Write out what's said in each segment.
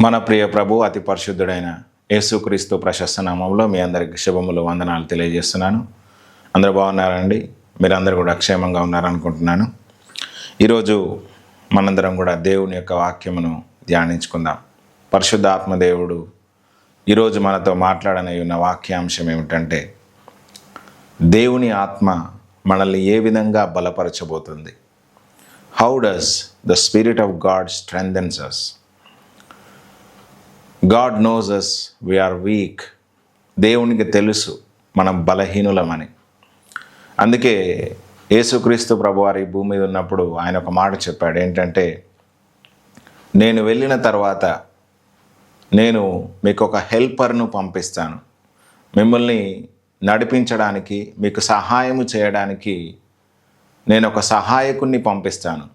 మన ప్రియ ప్రభు అతి పరిశుద్ధుడైన యేసుక్రీస్తు ప్రశస్త నామంలో మీ అందరికి శుభములు వందనాలు తెలియజేస్తున్నాను. అందరూ బాగున్నారండి? మీరందరూ కూడా క్షేమంగా ఉన్నారనుకుంటున్నాను. ఈరోజు మనందరం కూడా దేవుని యొక్క వాక్యమును ధ్యానించుకుందాం. పరిశుద్ధాత్మ దేవుడు ఈరోజు మనతో మాట్లాడనై ఉన్న వాక్యాంశం ఏమిటంటే, దేవుని ఆత్మ మనల్ని ఏ విధంగా బలపరచబోతుంది. How does the spirit of God strengthens us? God knows us, we are weak. దేవునికి తెలుసు మనం బలహీనులమని. అందుకే యేసుక్రీస్తు ప్రభువారి భూమి మీద ఉన్నప్పుడు ఆయన ఒక మాట చెప్పాడు. ఏంటంటే, నేను వెళ్ళిన తర్వాత నేను మీకు ఒక హెల్పర్ను పంపిస్తాను, మిమ్మల్ని నడిపించడానికి, మీకు సహాయము చేయడానికి నేను ఒక సహాయకుణ్ణి పంపిస్తాను,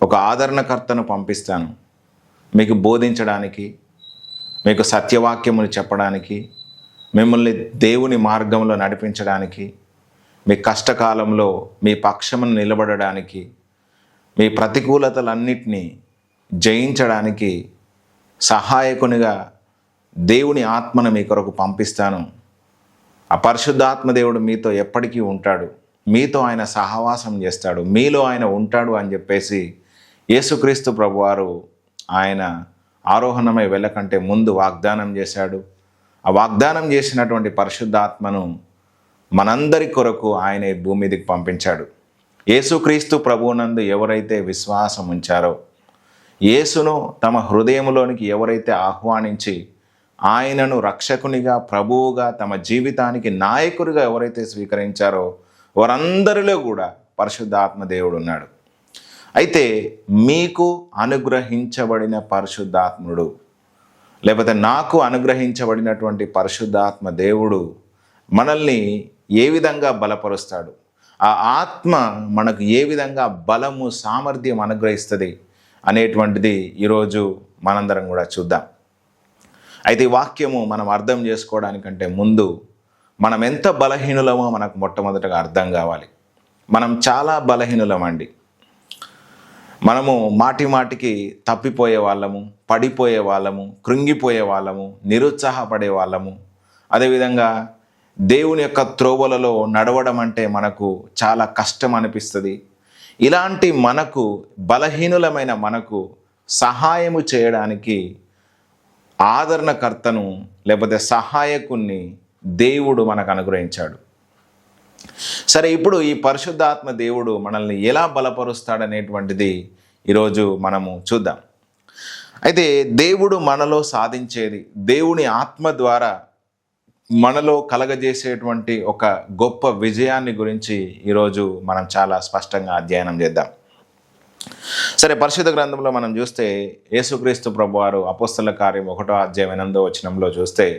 ఒక ఆదరణకర్తను పంపిస్తాను, మీకు బోధించడానికి, మీకు సత్యవాక్యములు చెప్పడానికి, మిమ్మల్ని దేవుని మార్గంలో నడిపించడానికి, మీ కష్టకాలంలో మీ పక్షమును నిలబడడానికి, మీ ప్రతికూలతలన్నిటినీ జయించడానికి సహాయకునిగా దేవుని ఆత్మను మీ కొరకు పంపిస్తాను. ఆ పరిశుద్ధాత్మ దేవుడు మీతో ఎప్పటికీ ఉంటాడు, మీతో ఆయన సహవాసం చేస్తాడు, మీలో ఆయన ఉంటాడు అని చెప్పేసి యేసుక్రీస్తు ప్రభువారు ఆయన ఆరోహణమై వెళ్ళకంటే ముందు వాగ్దానం చేశాడు. ఆ వాగ్దానం చేసినటువంటి పరిశుద్ధాత్మను మనందరి కొరకు ఆయన ఈ భూమి మీదకి పంపించాడు. యేసుక్రీస్తు ప్రభువునందు ఎవరైతే విశ్వాసం ఉంచారో, యేసును తమ హృదయంలోనికి ఎవరైతే ఆహ్వానించి ఆయనను రక్షకునిగా, ప్రభువుగా, తమ జీవితానికి నాయకుడిగా ఎవరైతే స్వీకరించారో వారందరిలో కూడా పరిశుద్ధాత్మ దేవుడు ఉన్నాడు. అయితే మీకు అనుగ్రహించబడిన పరిశుద్ధాత్ముడు, లేకపోతే నాకు అనుగ్రహించబడినటువంటి పరిశుద్ధాత్మ దేవుడు మనల్ని ఏ విధంగా బలపరుస్తాడు, ఆ ఆత్మ మనకు ఏ విధంగా బలము, సామర్థ్యం అనుగ్రహిస్తుంది అనేటువంటిది ఈరోజు మనందరం కూడా చూద్దాం. అయితే ఈ వాక్యము మనం అర్థం చేసుకోవడానికంటే ముందు మనం ఎంత బలహీనులమో మనకు మొట్టమొదటగా అర్థం కావాలి. మనం చాలా బలహీనులమండి. మనము మాటి మాటికి తప్పిపోయే వాళ్ళము, పడిపోయే వాళ్ళము, కృంగిపోయే వాళ్ళము, నిరుత్సాహపడే వాళ్ళము. అదేవిధంగా దేవుని యొక్క త్రోవలలో నడవడం అంటే మనకు చాలా కష్టం అనిపిస్తుంది. ఇలాంటి మనకు, బలహీనులమైన మనకు సహాయము చేయడానికి ఆదరణకర్తను లేకపోతే సహాయకుణ్ణి దేవుడు మనకు అనుగ్రహించాడు. సరే, ఇప్పుడు ఈ పరిశుద్ధాత్మ దేవుడు మనల్ని ఎలా బలపరుస్తాడనేటువంటిది ఈరోజు మనము చూద్దాం. అయితే దేవుడు మనలో సాధించేది, దేవుని ఆత్మ ద్వారా మనలో కలగజేసేటువంటి ఒక గొప్ప విజయాన్ని గురించి ఈరోజు మనం చాలా స్పష్టంగా అధ్యయనం చేద్దాం. సరే, పరిశుద్ధ గ్రంథంలో మనం చూస్తే యేసుక్రీస్తు ప్రభువారు అపోస్తల కార్యం 1వ అధ్యాయం 8వ వచనంలో చూస్తే,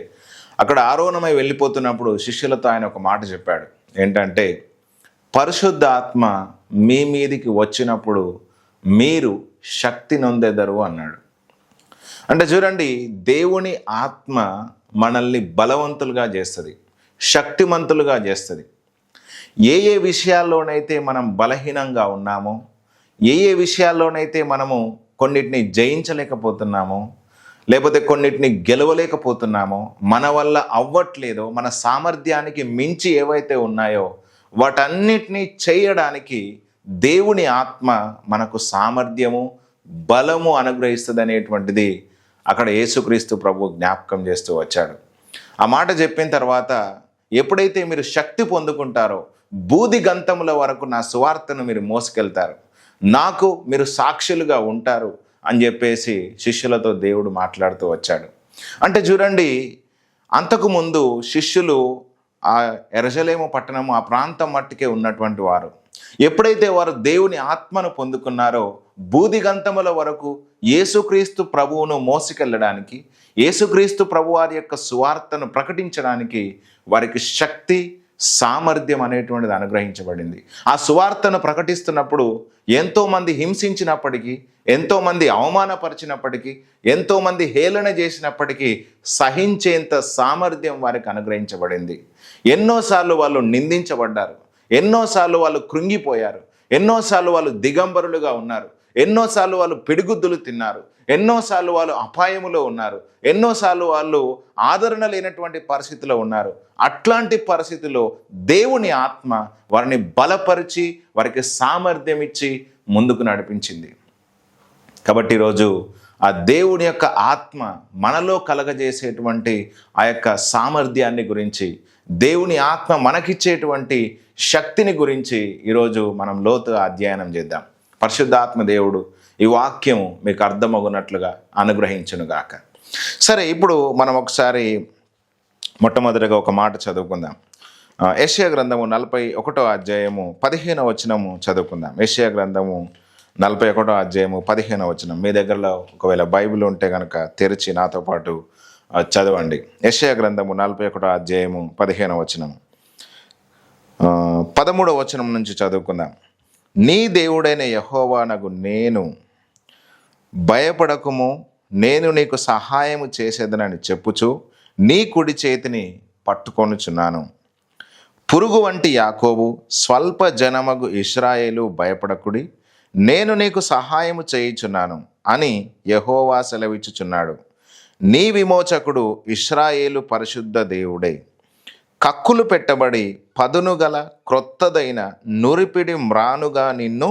అక్కడ ఆరోహణమై వెళ్ళిపోతున్నప్పుడు శిష్యులతో ఆయన ఒక మాట చెప్పాడు. ఏంటంటే, పరిశుద్ధ ఆత్మ మీ మీదికి వచ్చినప్పుడు మీరు శక్తి నొందెదరు అన్నాడు. అంటే చూడండి, దేవుని ఆత్మ మనల్ని బలవంతులుగా చేస్తుంది, శక్తిమంతులుగా చేస్తుంది. ఏ ఏ విషయాల్లోనైతే మనం బలహీనంగా ఉన్నామో, ఏ ఏ విషయాల్లోనైతే మనము కొన్నిటిని జయించలేకపోతున్నామో, లేకపోతే కొన్నిటిని గెలవలేకపోతున్నామో, మన వల్ల అవ్వట్లేదో, మన సామర్థ్యానికి మించి ఏవైతే ఉన్నాయో వాటన్నిటినీ చేయడానికి దేవుని ఆత్మ మనకు సామర్థ్యము, బలము అనుగ్రహిస్తుంది అనేటువంటిది అక్కడ యేసుక్రీస్తు ప్రభు జ్ఞాపకం చేస్తూ వచ్చాడు. ఆ మాట చెప్పిన తర్వాత, ఎప్పుడైతే మీరు శక్తి పొందుకుంటారో బూది గంతముల వరకు నా సువార్తను మీరు మోసుకెళ్తారు, నాకు మీరు సాక్షులుగా ఉంటారు అని చెప్పేసి శిష్యులతో దేవుడు మాట్లాడుతూ వచ్చాడు. అంటే చూడండి, అంతకుముందు శిష్యులు ఆ యెరూషలేము పట్టణము, ఆ ప్రాంతం మట్టుకే ఉన్నటువంటి వారు. ఎప్పుడైతే వారు దేవుని ఆత్మను పొందుకున్నారో బూదిగంతముల వరకు యేసుక్రీస్తు ప్రభువును మోసుకెళ్ళడానికి, యేసుక్రీస్తు ప్రభు వారి యొక్క సువార్తను ప్రకటించడానికి వారికి శక్తి, సామర్థ్యం అనేటువంటిది అనుగ్రహించబడింది. ఆ సువార్తను ప్రకటిస్తున్నప్పుడు ఎంతోమంది హింసించినప్పటికీ, ఎంతోమంది అవమానపరిచినప్పటికీ, ఎంతోమంది హేళన చేసినప్పటికీ సహించేంత సామర్థ్యం వారికి అనుగ్రహించబడింది. ఎన్నోసార్లు వాళ్ళు నిందించబడ్డారు, ఎన్నోసార్లు వాళ్ళు కృంగిపోయారు, ఎన్నోసార్లు వాళ్ళు దిగంబరులుగా ఉన్నారు, ఎన్నోసార్లు వాళ్ళు పిడిగుద్దులు తిన్నారు, ఎన్నోసార్లు వాళ్ళు అపాయములో ఉన్నారు, ఎన్నోసార్లు వాళ్ళు ఆదరణ లేనటువంటి పరిస్థితిలో ఉన్నారు. అట్లాంటి పరిస్థితిలో దేవుని ఆత్మ వారిని బలపరిచి వారికి సామర్థ్యం ఇచ్చి ముందుకు నడిపించింది. కాబట్టి ఈరోజు ఆ దేవుని యొక్క ఆత్మ మనలో కలగజేసేటువంటి ఆ యొక్క సామర్థ్యాన్ని గురించి, దేవుని ఆత్మ మనకిచ్చేటువంటి శక్తిని గురించి ఈరోజు మనం లోతుగా అధ్యయనం చేద్దాం. పరిశుద్ధాత్మ దేవుడు ఈ వాక్యము మీకు అర్థమగునట్లుగా అనుగ్రహించునుగాక. సరే, ఇప్పుడు మనం ఒకసారి మొట్టమొదటిగా ఒక మాట చదువుకుందాం. యెషయా గ్రంథము 41వ అధ్యాయము 15వ వచనము చదువుకుందాం. యెషయా గ్రంథము 41వ అధ్యాయము 15వ వచనం. మీ దగ్గరలో ఒకవేళ బైబిల్ ఉంటే కనుక తెరిచి నాతో పాటు చదవండి. యెషయా గ్రంథము 41వ అధ్యాయము 15వ వచనం. 13వ వచనం నుంచి చదువుకుందాం. నీ దేవుడైన యెహోవానగు నేను, భయపడకుము, నేను నీకు సహాయము చేసేదనని చెప్పుచు నీ కుడి చేతిని పట్టుకొనుచున్నాను. పురుగు వంటి యాకోబు, స్వల్ప జనమగు ఇశ్రాయేలు, భయపడకుడి, నేను నీకు సహాయము చేయుచున్నాను అని యెహోవా సెలవిచ్చుచున్నాడు. నీ విమోచకుడు ఇశ్రాయేలు పరిశుద్ధ దేవుడే. కక్కులు పెట్టబడి పదును గల క్రొత్తదైన నురిపిడి మ్రానుగా నిన్ను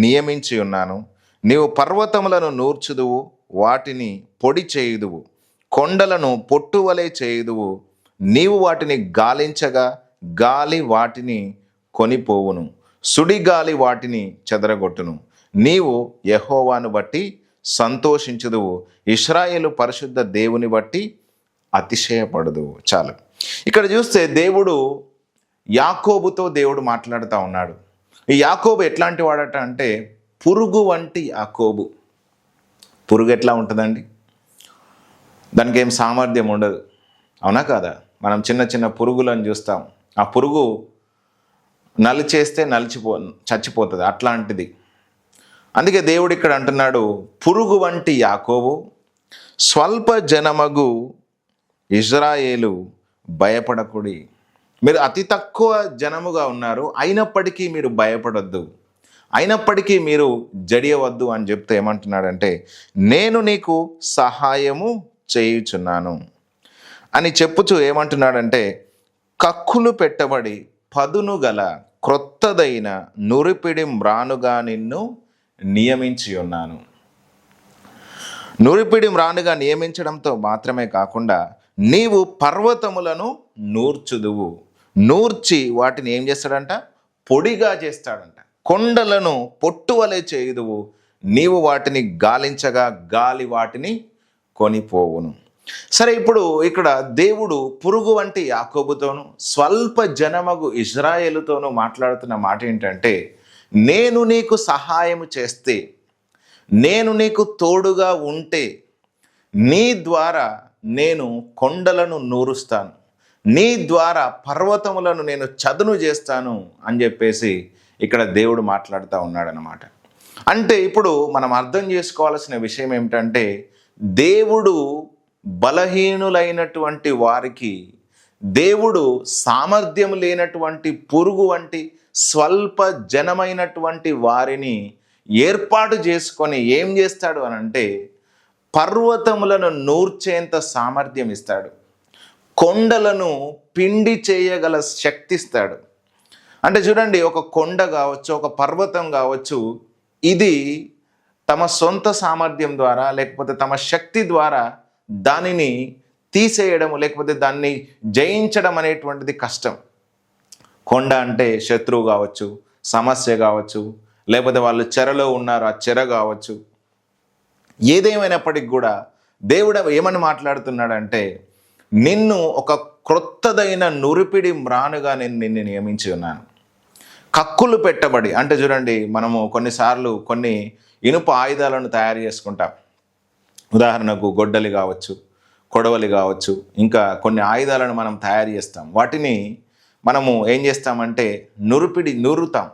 నియమించి ఉన్నాను. నీవు పర్వతములను నూర్చుదువు, వాటిని పొడి చేయుదువు, కొండలను పొట్టువలే చేయుదువు. నీవు వాటిని గాలించగా గాలి వాటిని కొనిపోవును, సుడిగాలి వాటిని చెదరగొట్టును. నీవు యెహోవాను బట్టి సంతోషించుదువు, ఇశ్రాయేలు పరిశుద్ధ దేవుని బట్టి అతిశయపడదు. చాలు. ఇక్కడ చూస్తే దేవుడు యాకోబుతో దేవుడు మాట్లాడుతూ ఉన్నాడు. ఈ యాకోబు ఎట్లాంటి వాడట అంటే పురుగు వంటి యాకోబు. పురుగు ఎట్లా ఉంటుందండి? దానికి ఏం సామర్థ్యం ఉండదు, అవునా కాదా? మనం చిన్న చిన్న పురుగులను చూస్తాం. ఆ పురుగు నలిచేస్తే చచ్చిపోతుంది, అట్లాంటిది. అందుకే దేవుడు ఇక్కడ అంటున్నాడు, పురుగు వంటి యాకోబు, స్వల్ప జనమగు ఇజ్రాయేలు, భయపడకుడి. మీరు అతి తక్కువ జనముగా ఉన్నారు, అయినప్పటికీ మీరు భయపడొద్దు, అయినప్పటికీ మీరు జడియవద్దు అని చెప్తే ఏమంటున్నాడంటే, నేను నీకు సహాయము చేయుచున్నాను అని చెప్పుచు ఏమంటున్నాడంటే, కక్కులు పెట్టబడి పదును గల క్రొత్తదైన నురిపిడి మ్రానుగా నిన్ను నియమించి ఉన్నాను. నురిపిడి మ్రానుగా నియమించడంతో మాత్రమే కాకుండా నీవు పర్వతములను నూర్చుదువు, నూర్చి వాటిని ఏం చేస్తాడంట? పొడిగా చేస్తాడంట. కొండలను పొట్టువలే చేయుదువు, నీవు వాటిని గాలించగా గాలి వాటిని కొనిపోవును. సరే, ఇప్పుడు ఇక్కడ దేవుడు పురుగు వంటి యాకోబుతోనూ స్వల్ప జనమగు ఇజ్రాయేలుతోనూ మాట్లాడుతున్న మాట ఏంటంటే, నేను నీకు సహాయము చేస్తే, నేను నీకు తోడుగా ఉంటే, నీ ద్వారా నేను కొండలను నూరుస్తాను, నీ ద్వారా పర్వతములను నేను చదును చేస్తాను అని చెప్పేసి ఇక్కడ దేవుడు మాట్లాడుతూ ఉన్నాడనమాట. అంటే ఇప్పుడు మనం అర్థం చేసుకోవాల్సిన విషయం ఏమిటంటే, దేవుడు బలహీనులైనటువంటి వారికి, దేవుడు సామర్థ్యం లేనటువంటి పురుగు వంటి స్వల్ప జనమైనటువంటి వారిని ఏర్పాటు చేసుకొని ఏం చేస్తాడు అని అంటే, పర్వతములను నూర్చేంత సామర్థ్యం ఇస్తాడు, కొండలను పిండి చేయగల శక్తి ఇస్తాడు. అంటే చూడండి, ఒక కొండ కావచ్చు, ఒక పర్వతం కావచ్చు, ఇది తమ సొంత సామర్థ్యం ద్వారా లేకపోతే తమ శక్తి ద్వారా దానిని తీసేయడము లేకపోతే దాన్ని జయించడం అనేటువంటిది కష్టం. కొండ అంటే శత్రువు కావచ్చు, సమస్య కావచ్చు, లేకపోతే వాళ్ళు చెరలో ఉన్నారు, ఆ చెర కావచ్చు. ఏదేమైనప్పటికి కూడా దేవుడు ఏమని మాట్లాడుతున్నాడంటే, నిన్ను ఒక క్రొత్తదైన నురిపిడి మ్రానుగా నేను నిన్ను నియమించి ఉన్నాను. కక్కులు పెట్టబడి అంటే చూడండి, మనము కొన్నిసార్లు కొన్ని ఇనుప ఆయుధాలను తయారు చేసుకుంటాం. ఉదాహరణకు గొడ్డలి కావచ్చు, కొడవలి కావచ్చు, ఇంకా కొన్ని ఆయుధాలను మనం తయారు చేస్తాం. వాటిని మనము ఏం చేస్తామంటే నూరుతాం,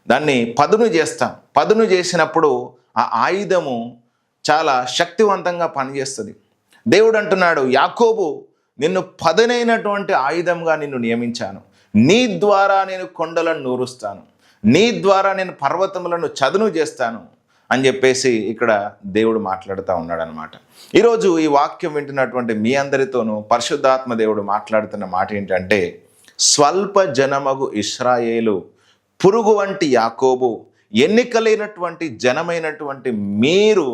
దాన్ని పదును చేస్తాం. పదును చేసినప్పుడు ఆ ఆయుధము చాలా శక్తివంతంగా పనిచేస్తుంది. దేవుడు అంటున్నాడు, యాకోబు, నిన్ను పదునైనటువంటి ఆయుధంగా నిన్ను నియమించాను, నీ ద్వారా నేను కొండలను నూరుస్తాను, నీ ద్వారా నేను పర్వతములను చదును చేస్తాను, అని చెప్పేసి ఇక్కడ దేవుడు మాట్లాడుతూ ఉన్నాడు అనమాట. ఈరోజు ఈ వాక్యం వింటున్నటువంటి మీ అందరితోనూ పరిశుద్ధాత్మ దేవుడు మాట్లాడుతున్న మాట ఏంటంటే, స్వల్ప జనమగు ఇశ్రాయేలు, పురుగు వంటి యాకోబు, ఎన్నికలైనటువంటి జనమైనటువంటి మీరు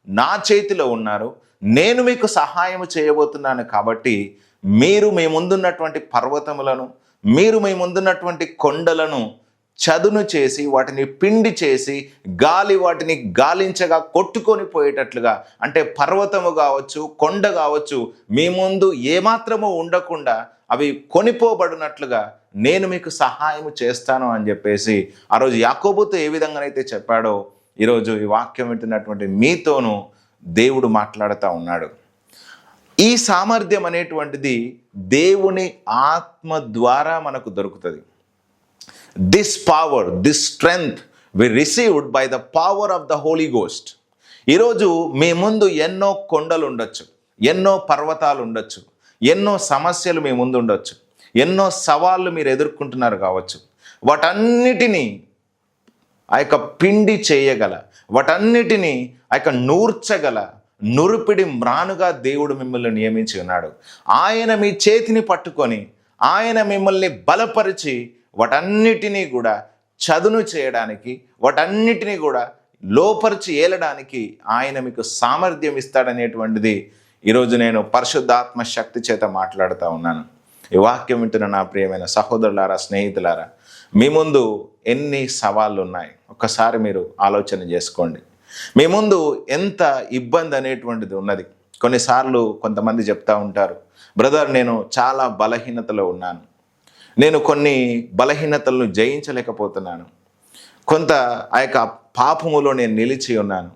నా చేతిలో ఉన్నారు. నేను మీకు సహాయం చేయబోతున్నాను. కాబట్టి మీరు మీ ముందున్నటువంటి పర్వతములను, మీరు మీ ముందున్నటువంటి కొండలను చదును చేసి వాటిని పిండి చేసి గాలి వాటిని గాలించగా కొట్టుకొని పోయేటట్లుగా, అంటే పర్వతము కావచ్చు, కొండ కావచ్చు, మీ ముందు ఏమాత్రము ఉండకుండా అవి కొనిపోబడినట్లుగా నేను మీకు సహాయం చేస్తాను అని చెప్పేసి ఆ రోజు యాకోబుతో ఏ విధంగానైతే చెప్పాడో, ఈరోజు ఈ వాక్యం వింటున్నటువంటి మీతోనూ దేవుడు మాట్లాడుతూ ఉన్నాడు. ఈ సామర్థ్యం అనేటువంటిది దేవుని ఆత్మ ద్వారా మనకు దొరుకుతుంది. This power, this strength we received by the power of the Holy Ghost. ఈరోజు మీ ముందు ఎన్నో కొండలు ఉండొచ్చు, ఎన్నో పర్వతాలు ఉండొచ్చు, ఎన్నో సమస్యలు మీ ముందు ఉండొచ్చు, ఎన్నో సవాళ్ళు మీరు ఎదుర్కొంటున్నారు కావచ్చు. వాటన్నిటినీ ఆ యొక్క పిండి చేయగల, వాటన్నిటినీ ఆ యొక్క నూర్చగల నురుపిడి మ్రానుగా దేవుడు మిమ్మల్ని నియమించి ఉన్నాడు. ఆయన మీ చేతిని పట్టుకొని ఆయన మిమ్మల్ని బలపరిచి వాటన్నిటినీ కూడా చదును చేయడానికి, వాటన్నిటినీ కూడా లోపరిచి ఏలడానికి ఆయన మీకు సామర్థ్యం ఇస్తాడనేటువంటిది ఈరోజు నేను పరిశుద్ధాత్మ శక్తి చేత మాట్లాడుతూ ఉన్నాను. ఈ వాక్యం వింటున్న నా ప్రియమైన సహోదరులారా, స్నేహితులారా, మీ ముందు ఎన్ని సవాళ్ళు ఉన్నాయి ఒక్కసారి మీరు ఆలోచన చేసుకోండి. మీ ముందు ఎంత ఇబ్బంది అనేటువంటిది ఉన్నది. కొన్నిసార్లు కొంతమంది చెప్తూ ఉంటారు, బ్రదర్ నేను చాలా బలహీనతలో ఉన్నాను, నేను కొన్ని బలహీనతలను జయించలేకపోతున్నాను, కొంత ఆ యొక్క పాపములో నేను నిలిచి ఉన్నాను,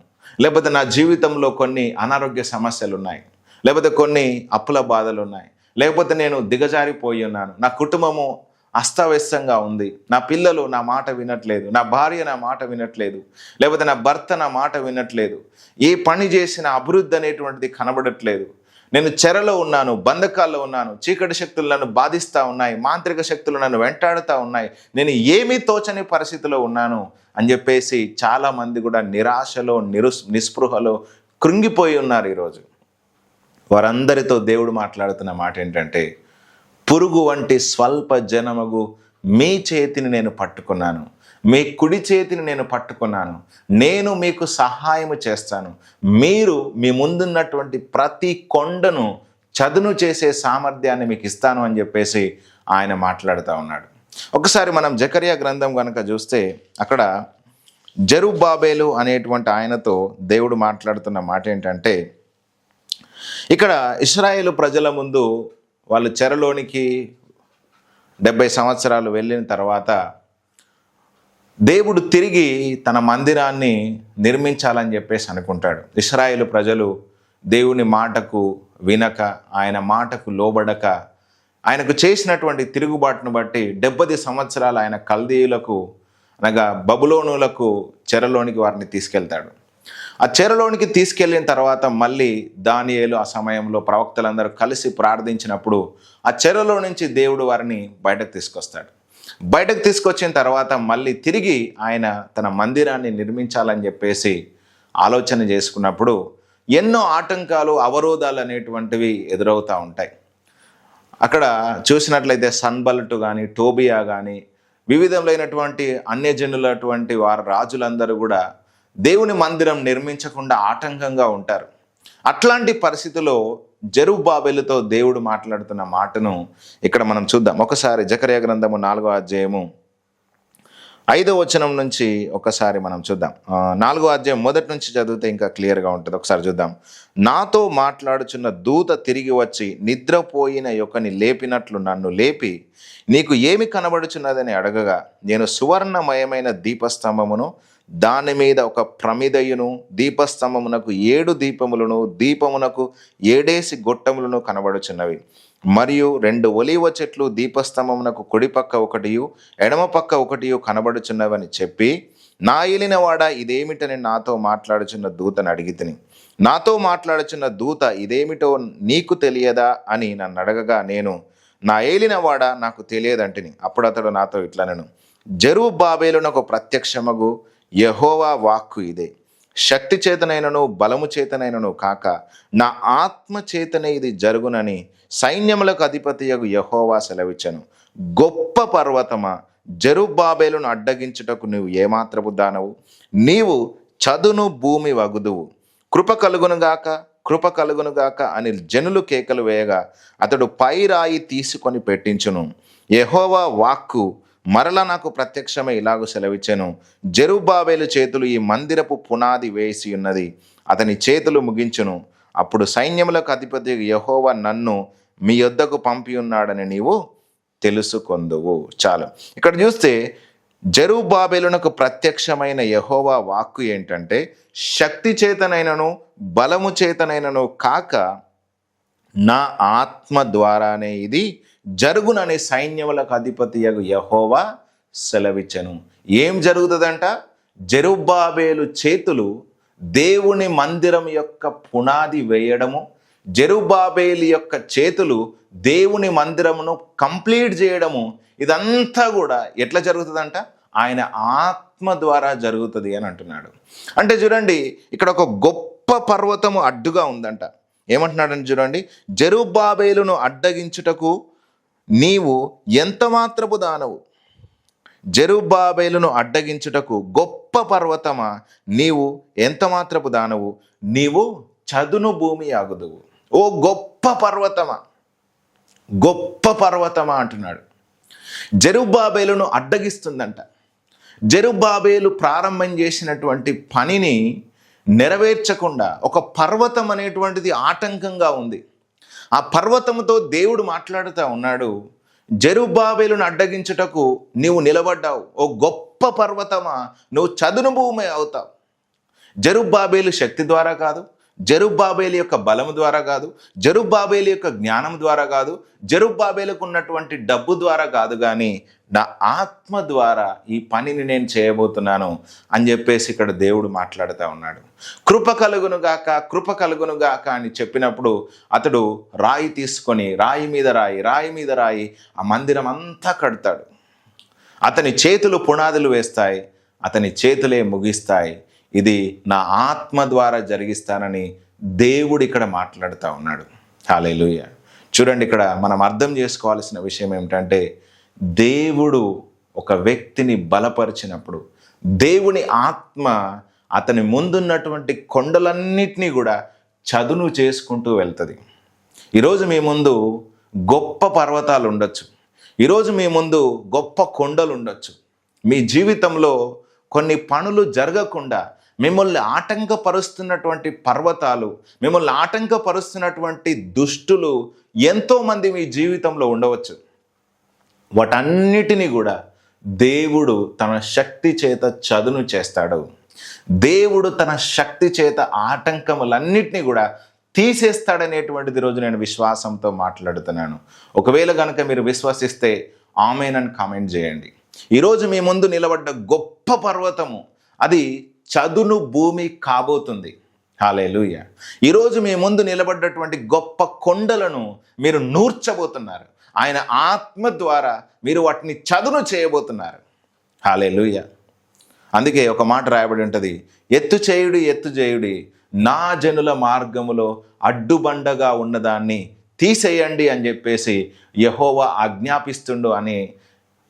లేకపోతే నా జీవితంలో కొన్ని అనారోగ్య సమస్యలు ఉన్నాయి, లేకపోతే కొన్ని అప్పుల బాధలు ఉన్నాయి, లేకపోతే నేను దిగజారిపోయి ఉన్నాను, నా కుటుంబము అస్తవ్యస్తంగా ఉంది, నా పిల్లలు నా మాట వినట్లేదు, నా భార్య నా మాట వినట్లేదు, లేకపోతే నా భర్త నా మాట వినట్లేదు, ఏ పని చేసిన అభివృద్ధి అనేటువంటిది కనబడట్లేదు, నేను చెరలో ఉన్నాను, బంధకాల్లో ఉన్నాను, చీకటి శక్తులు నన్ను బాధిస్తూ ఉన్నాయి, మాంత్రిక శక్తులు నన్ను వెంటాడుతూ ఉన్నాయి, నేను ఏమీ తోచని పరిస్థితిలో ఉన్నాను అని చెప్పేసి చాలామంది కూడా నిరాశలో నిస్పృహలో కృంగిపోయి ఉన్నారు. ఈరోజు వారందరితో దేవుడు మాట్లాడుతున్న మాట ఏంటంటే, పురుగు వంటి స్వల్ప జనమగు మీ చేతిని నేను పట్టుకున్నాను, మీ కుడి చేతిని నేను పట్టుకున్నాను, నేను మీకు సహాయము చేస్తాను, మీరు మీ ముందున్నటువంటి ప్రతి కొండను చదును చేసే సామర్థ్యాన్ని మీకు ఇస్తాను అని చెప్పేసి ఆయన మాట్లాడుతూ ఉన్నాడు. ఒకసారి మనం జకర్యా గ్రంథం కనుక చూస్తే అక్కడ జెరుబ్బాబెలు అనేటువంటి ఆయనతో దేవుడు మాట్లాడుతున్న మాట ఏంటంటే, ఇక్కడ ఇశ్రాయేలు ప్రజల ముందు వాళ్ళు చెరలోనికి 70 సంవత్సరాలు వెళ్ళిన తర్వాత దేవుడు తిరిగి తన మందిరాన్ని నిర్మించాలని చెప్పేసి అనుకుంటాడు. ఇశ్రాయేలు ప్రజలు దేవుని మాటకు వినక, ఆయన మాటకు లోబడక, ఆయనకు చేసినటువంటి తిరుగుబాటును బట్టి 70 సంవత్సరాలు ఆయన కల్దీయులకు అనగా బబులోనులకు చెరలోనికి వారిని తీసుకెళ్తాడు. ఆ చెరలోనికి తీసుకెళ్ళిన తర్వాత మళ్ళీ దానియేలు ఆ సమయంలో ప్రవక్తలందరూ కలిసి ప్రార్థించినప్పుడు ఆ చెరలో నుంచి దేవుడు వారిని బయటకు తీసుకొస్తాడు. బయటకు తీసుకొచ్చిన తర్వాత మళ్ళీ తిరిగి ఆయన తన మందిరాన్ని నిర్మించాలని చెప్పేసి ఆలోచన చేసుకున్నప్పుడు ఎన్నో ఆటంకాలు, అవరోధాలు అనేటువంటివి ఎదురవుతూ ఉంటాయి. అక్కడ చూసినట్లయితే సన్బలటు కానీ, టోబియా కానీ, వివిధములైనటువంటి అన్యజనులటువంటి వారు రాజులందరూ కూడా దేవుని మందిరం నిర్మించకుండా ఆటంకంగా ఉంటారు. అట్లాంటి పరిస్థితిలో జెరుబ్బాబెలుతో దేవుడు మాట్లాడుతున్న మాటను ఇక్కడ మనం చూద్దాం. ఒకసారి జకర్యా గ్రంథము 4వ అధ్యాయము 5వ వచనం నుంచి ఒకసారి మనం చూద్దాం. 4వ అధ్యాయం మొదటి నుంచి చదివితే ఇంకా క్లియర్గా ఉంటుంది. ఒకసారి చూద్దాం. నాతో మాట్లాడుచున్న దూత తిరిగి వచ్చి నిద్రపోయిన యొక్కని లేపినట్లు నన్ను లేపి, నీకు ఏమి కనబడుచున్నదని అడగగా, నేను సువర్ణమయమైన దీపస్తంభమును, దాని మీద ఒక ప్రమిదయును, దీపస్తంభమునకు 7 దీపములను, దీపమునకు 7 గొట్టములను కనబడుచున్నవి. మరియు 2 ఒలీవ చెట్లు దీపస్తంభమునకు కుడిపక్క ఒకటియు ఎడమ పక్క ఒకటియు కనబడుచున్నవని చెప్పి, నా ఏలినవాడ ఇదేమిటని నాతో మాట్లాడుచున్న దూతను అడిగితిని. నాతో మాట్లాడుచున్న దూత ఇదేమిటో నీకు తెలియదా అని నన్ను అడగగా, నేను నా ఏలినవాడ నాకు తెలియదంటిని. అప్పుడు అతడు నాతో ఇట్లనెను, జెరుబ్బాబెలునకు ప్రత్యక్షమగు యెహోవా వాక్కు ఇదే, శక్తి చేతనైనను బలము చేతనైనను కాక నా ఆత్మ చేతనే ఇది జరుగునని సైన్యములకు అధిపతియగు యెహోవా సెలవిచ్చెను. గొప్ప పర్వతమా, జెరుబ్బాబెలును అడ్డగించుటకు నువ్వు ఏమాత్రపు దానవు? నీవు చదును భూమి వగుదువు. కృప కలుగునుగాక, కృప కలుగునుగాక అని జనులు కేకలు వేయగా అతడు పై రాయి తీసుకొని పెట్టించును. యెహోవా వాక్కు మరల నాకు ప్రత్యక్షమై ఇలాగూ సెలవిచ్చెను. జెరుబ్బాబెలు చేతులు ఈ మందిరపు పునాది వేసి ఉన్నది, అతని చేతులు ముగించును. అప్పుడు సైన్యములకు అధిపతి యెహోవా నన్ను మీ యొద్దకు పంపి ఉన్నాడని నీవు తెలుసుకొందువు. చాలు. ఇక్కడ చూస్తే జెరుబ్బాబెలునకు ప్రత్యక్షమైన యెహోవా వాక్కు ఏంటంటే, శక్తి చేతనైనను బలము చేతనైనను కాక నా ఆత్మ ద్వారానే ఇది జరుగునని సైన్యములకు అధిపతి యెహోవా సెలవిచ్చెను. ఏం జరుగుతుందంట? జెరుబ్బాబెలు చేతులు దేవుని మందిరం యొక్క పునాది వేయడము, జెరుబ్బాబెలు యొక్క చేతులు దేవుని మందిరమును కంప్లీట్ చేయడము, ఇదంతా కూడా ఎట్లా జరుగుతుందంట? ఆయన ఆత్మ ద్వారా జరుగుతుంది అని అంటున్నాడు. అంటే చూడండి, ఇక్కడ ఒక గొప్ప పర్వతము అడ్డుగా ఉందంట. ఏమంటున్నాడని చూడండి, జెరుబ్బాబెలును అడ్డగించుటకు నీవు ఎంత మాత్రపు దానవు? జెరుబ్బాబెలును అడ్డగించుటకు గొప్ప పర్వతమా, నీవు ఎంత మాత్రపు దానవు? నీవు చదును భూమి ఆగుదువు. ఓ గొప్ప పర్వతమా, గొప్ప పర్వతమా అంటున్నాడు. జెరుబ్బాబెలును అడ్డగిస్తుందంట. జెరుబ్బాబెలు ప్రారంభం చేసినటువంటి పనిని నెరవేర్చకుండా ఒక పర్వతం అనేటువంటిది ఆటంకంగా ఉంది. ఆ పర్వతముతో దేవుడు మాట్లాడుతూ ఉన్నాడు, జెరుబ్బాబెలును అడ్డగించుటకు నీవు నిలబడ్డావు. ఓ గొప్ప పర్వతమా, నువ్వు చదును భూమి అవుతావు. జెరుబ్బాబెలు శక్తి ద్వారా కాదు, జెరుబ్బాబెలు యొక్క బలము ద్వారా కాదు, జెరుబ్బాబెలు యొక్క జ్ఞానం ద్వారా కాదు, జెరుబ్బాబెలుకు ఉన్నటువంటి డబ్బు ద్వారా కాదు, కానీ నా ఆత్మ ద్వారా ఈ పనిని నేను చేయబోతున్నాను అని చెప్పేసి ఇక్కడ దేవుడు మాట్లాడుతూ ఉన్నాడు. కృప కలుగునుగాక, కృప కలుగునుగాక అని చెప్పినప్పుడు అతడు రాయి తీసుకొని రాయి మీద రాయి, రాయి మీద రాయి ఆ మందిరం అంతా కడతాడు. అతని చేతులు పునాదులు వేస్తాయి, అతని చేతులే ముగిస్తాయి. ఇది నా ఆత్మ ద్వారా జరిగిస్తానని దేవుడు ఇక్కడ మాట్లాడుతూ ఉన్నాడు. హల్లెలూయా. చూడండి, ఇక్కడ మనం అర్థం చేసుకోవాల్సిన విషయం ఏమిటంటే, దేవుడు ఒక వ్యక్తిని బలపరిచినప్పుడు దేవుని ఆత్మ అతని ముందున్నటువంటి కొండలన్నిటినీ కూడా చదును చేసుకుంటూ వెళ్తుంది. ఈరోజు మీ ముందు గొప్ప పర్వతాలు ఉండొచ్చు, ఈరోజు మీ ముందు గొప్ప కొండలు ఉండొచ్చు. మీ జీవితంలో కొన్ని పనులు జరగకుండా మిమ్మల్ని ఆటంకపరుస్తున్నటువంటి పర్వతాలు, మిమ్మల్ని ఆటంకపరుస్తున్నటువంటి దుష్టులు ఎంతోమంది మీ జీవితంలో ఉండవచ్చు. వాటన్నిటినీ కూడా దేవుడు తన శక్తి చేత చదును చేస్తాడు. దేవుడు తన శక్తి చేత ఆటంకములన్నిటినీ కూడా తీసేస్తాడనేటువంటిది రోజు నేను విశ్వాసంతో మాట్లాడుతున్నాను. ఒకవేళ కనుక మీరు విశ్వసిస్తే ఆమేన్ అని కామెంట్ చేయండి. ఈరోజు మీ ముందు నిలబడ్డ గొప్ప పర్వతము అది చదును భూమి కాబోతుంది. హల్లెలూయా. ఈరోజు మీ ముందు నిలబడ్డటువంటి గొప్ప కొండలను మీరు నూర్చబోతున్నారు. ఆయన ఆత్మ ద్వారా మీరు వాటిని చదును చేయబోతున్నారు. హల్లెలూయా. అందుకే ఒక మాట రాయబడి ఉంటుంది, ఎత్తు చేయుడి, ఎత్తు చేయుడి, నా జనుల మార్గములో అడ్డుబండగా ఉన్నదాన్ని తీసేయండి అని చెప్పేసి యెహోవా ఆజ్ఞాపిస్తుండు అని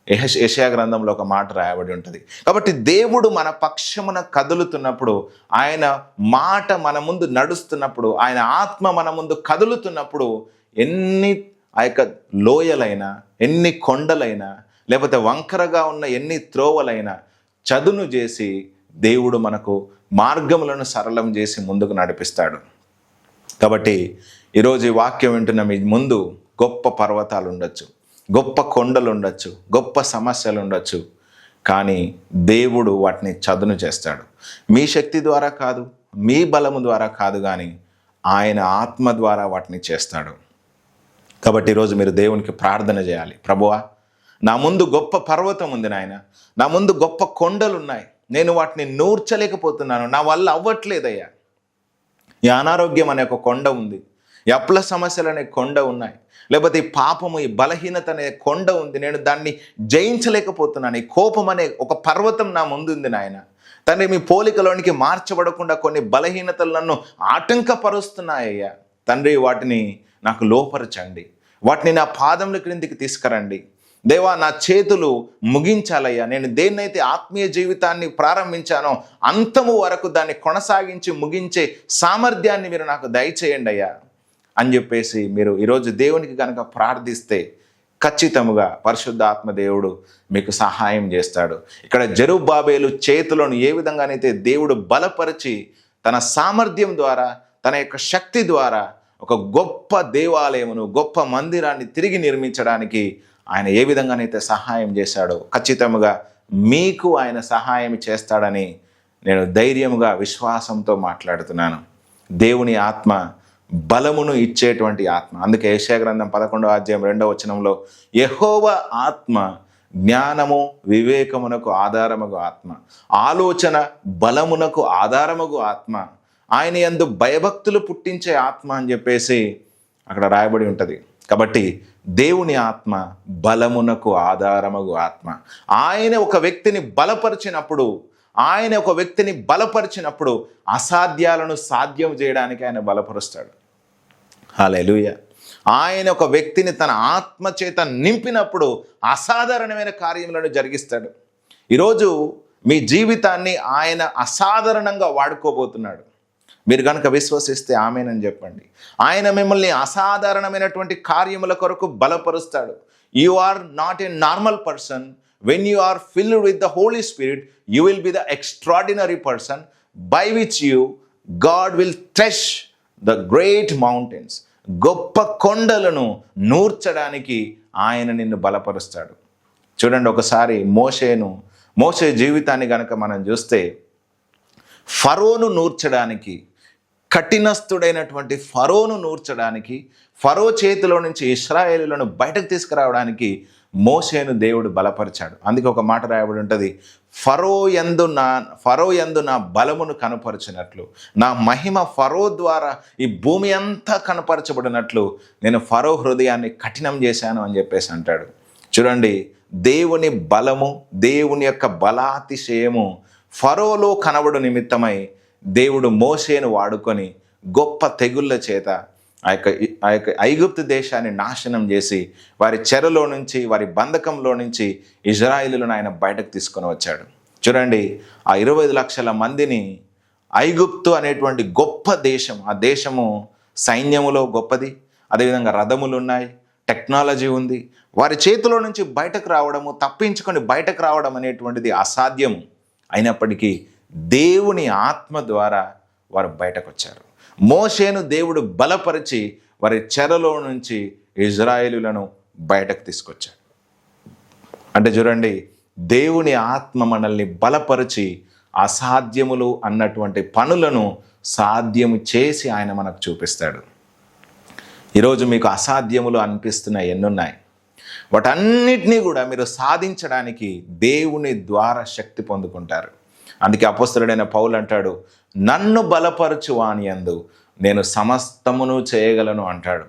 యెషయా గ్రంథంలో ఒక మాట రాయబడి ఉంటుంది. కాబట్టి దేవుడు మన పక్షమున కదులుతున్నప్పుడు, ఆయన మాట మన ముందు నడుస్తున్నప్పుడు, ఆయన ఆత్మ మన ముందు కదులుతున్నప్పుడు ఎన్ని ఆ యొక్క లోయలైనా, ఎన్ని కొండలైనా, లేకపోతే వంకరగా ఉన్న ఎన్ని త్రోవలైనా చదును చేసి దేవుడు మనకు మార్గములను సరళం చేసి ముందుకు నడిపిస్తాడు. కాబట్టి ఈరోజు ఈ వాక్యం వింటున్న మీ ముందు గొప్ప పర్వతాలు ఉండొచ్చు, గొప్ప కొండలు ఉండొచ్చు, గొప్ప సమస్యలు ఉండొచ్చు, కానీ దేవుడు వాటిని చదును చేస్తాడు. మీ శక్తి ద్వారా కాదు, మీ బలము ద్వారా కాదు, కానీ ఆయన ఆత్మ ద్వారా వాటిని చేస్తాడు. కాబట్టి ఈరోజు మీరు దేవునికి ప్రార్థన చేయాలి. ప్రభువా, నా ముందు గొప్ప పర్వతం ఉంది నాయన, నా ముందు గొప్ప కొండలు ఉన్నాయి, నేను వాటిని నూర్చలేకపోతున్నాను, నా వల్ల అవ్వట్లేదయ్యా. ఈ అనారోగ్యం అనే ఒక కొండ ఉంది, ఈ అప్పుల సమస్యలు అనే కొండ ఉన్నాయి, లేకపోతే ఈ పాపము, ఈ బలహీనత అనే కొండ ఉంది, నేను దాన్ని జయించలేకపోతున్నాను, ఈ కోపం అనే ఒక పర్వతం నా ముందుంది నాయన. తండ్రి, మీ పోలికలోనికి మార్చబడకుండా కొన్ని బలహీనతలు నన్ను ఆటంకపరుస్తున్నాయ్యా. తండ్రి, వాటిని నాకు లోపరచండి, వాటిని నా పాదముల క్రిందికి తీసుకురండి. దేవా, నా చేతులు ముగించాలయ్యా. నేను దేన్నైతే ఆత్మీయ జీవితాన్ని ప్రారంభించానో అంతము వరకు దాన్ని కొనసాగించి ముగించే సామర్థ్యాన్ని మీరు నాకు దయచేయండి అయ్యా అని చెప్పేసి మీరు ఈరోజు దేవునికి కనుక ప్రార్థిస్తే ఖచ్చితముగా పరిశుద్ధాత్మ దేవుడు మీకు సహాయం చేస్తాడు. ఇక్కడ జెరుబ్బాబేలు చేతులను ఏ విధంగానైతే దేవుడు బలపరిచి తన సామర్థ్యం ద్వారా, తన యొక్క శక్తి ద్వారా ఒక గొప్ప దేవాలయమును, గొప్ప మందిరాన్ని తిరిగి నిర్మించడానికి ఆయన ఏ విధంగానైతే సహాయం చేశాడో ఖచ్చితంగా మీకు ఆయన సహాయం చేస్తాడని నేను ధైర్యముగా, విశ్వాసంతో మాట్లాడుతున్నాను. దేవుని ఆత్మ బలమును ఇచ్చేటువంటి ఆత్మ. అందుకే యెషయా గ్రంథం 11వ అధ్యాయం 2వ వచనంలో యెహోవా ఆత్మ జ్ఞానము వివేకమునకు ఆధారముగు ఆత్మ, ఆలోచన బలమునకు ఆధారముగు ఆత్మ, ఆయన యందు భయభక్తులు పుట్టించే ఆత్మ అని చెప్పేసి అక్కడ రాయబడి ఉంటుంది. కాబట్టి దేవుని ఆత్మ బలమునకు ఆధారముగు ఆత్మ. ఆయన ఒక వ్యక్తిని బలపరిచినప్పుడు అసాధ్యాలను సాధ్యం చేయడానికి ఆయన బలపరుస్తాడు. హల్లెలూయా. ఆయన ఒక వ్యక్తిని తన ఆత్మ చేత నింపినప్పుడు అసాధారణమైన కార్యములను జరిగిస్తాడు. ఈరోజు మీ జీవితాన్ని ఆయన అసాధారణంగా వాడుకోబోతున్నాడు. మీరు కనుక విశ్వసిస్తే ఆమేనని చెప్పండి. ఆయన మిమ్మల్ని అసాధారణమైనటువంటి కార్యముల కొరకు బలపరుస్తాడు. You are not a normal person. When you are filled with the holy spirit, you will be the extraordinary person by which God will thresh the great mountains. గొప్ప కొండలను నూర్చడానికి ఆయన నిన్ను బలపరుస్తాడు. చూడండి, ఒకసారి మోషే జీవితాన్ని కనుక మనం చూస్తే, ఫరోను నూర్చడానికి, కఠినస్తుడైనటువంటి ఫరోను నూర్చడానికి, ఫరో చేతిలో నుంచి ఇశ్రాయేలులను బయటకు తీసుకురావడానికి మోషేను దేవుడు బలపరిచాడు. అందుకే ఒక మాట రాయబడి ఉంటుంది, ఫరో యందు నా బలమును కనపరచినట్లు, నా మహిమ ఫరో ద్వారా ఈ భూమి అంతా కనపరచబడినట్లు నేను ఫరో హృదయాన్ని కఠినం చేశాను అని చెప్పేసి అంటాడు. చూడండి, దేవుని బలము, దేవుని యొక్క బలాతిశయము ఫరోలో కనబడు నిమిత్తమై దేవుడు మోషేను వాడుకొని గొప్ప తెగుళ్ళ చేత ఆ యొక్క ఐగుప్తు దేశాన్ని నాశనం చేసి వారి చెరలో నుంచి, వారి బంధకంలో నుంచి ఇజ్రాయేలులను ఆయన బయటకు తీసుకొని వచ్చాడు. చూడండి, ఆ 25 లక్షల మందిని ఐగుప్తు అనేటువంటి గొప్ప దేశం, ఆ దేశము సైన్యములో గొప్పది, అదేవిధంగా రథములు ఉన్నాయి, టెక్నాలజీ ఉంది. వారి చేతిలో నుంచి బయటకు రావడము, తప్పించుకొని బయటకు రావడం అనేటువంటిది అసాధ్యము. అయినప్పటికీ దేవుని ఆత్మ ద్వారా వారు బయటకు వచ్చారు. మోషేను దేవుడు బలపరిచి వారి చెరలో నుంచి ఇజ్రాయేలులను బయటకు తీసుకొచ్చాడు. అంటే చూడండి, దేవుని ఆత్మ మనల్ని బలపరిచి అసాధ్యములు అన్నటువంటి పనులను సాధ్యము చేసి ఆయన మనకు చూపిస్తాడు. ఈరోజు మీకు అసాధ్యములు అనిపిస్తున్న ఎన్నున్నాయి, వాటన్నిటినీ కూడా మీరు సాధించడానికి దేవుని ద్వారా శక్తి పొందుకుంటారు. అందుకే అపోస్తలుడైన పౌలు అంటాడు, నన్ను బలపరచు వాని యందు నేను సమస్తమును చేయగలను అంటాడు.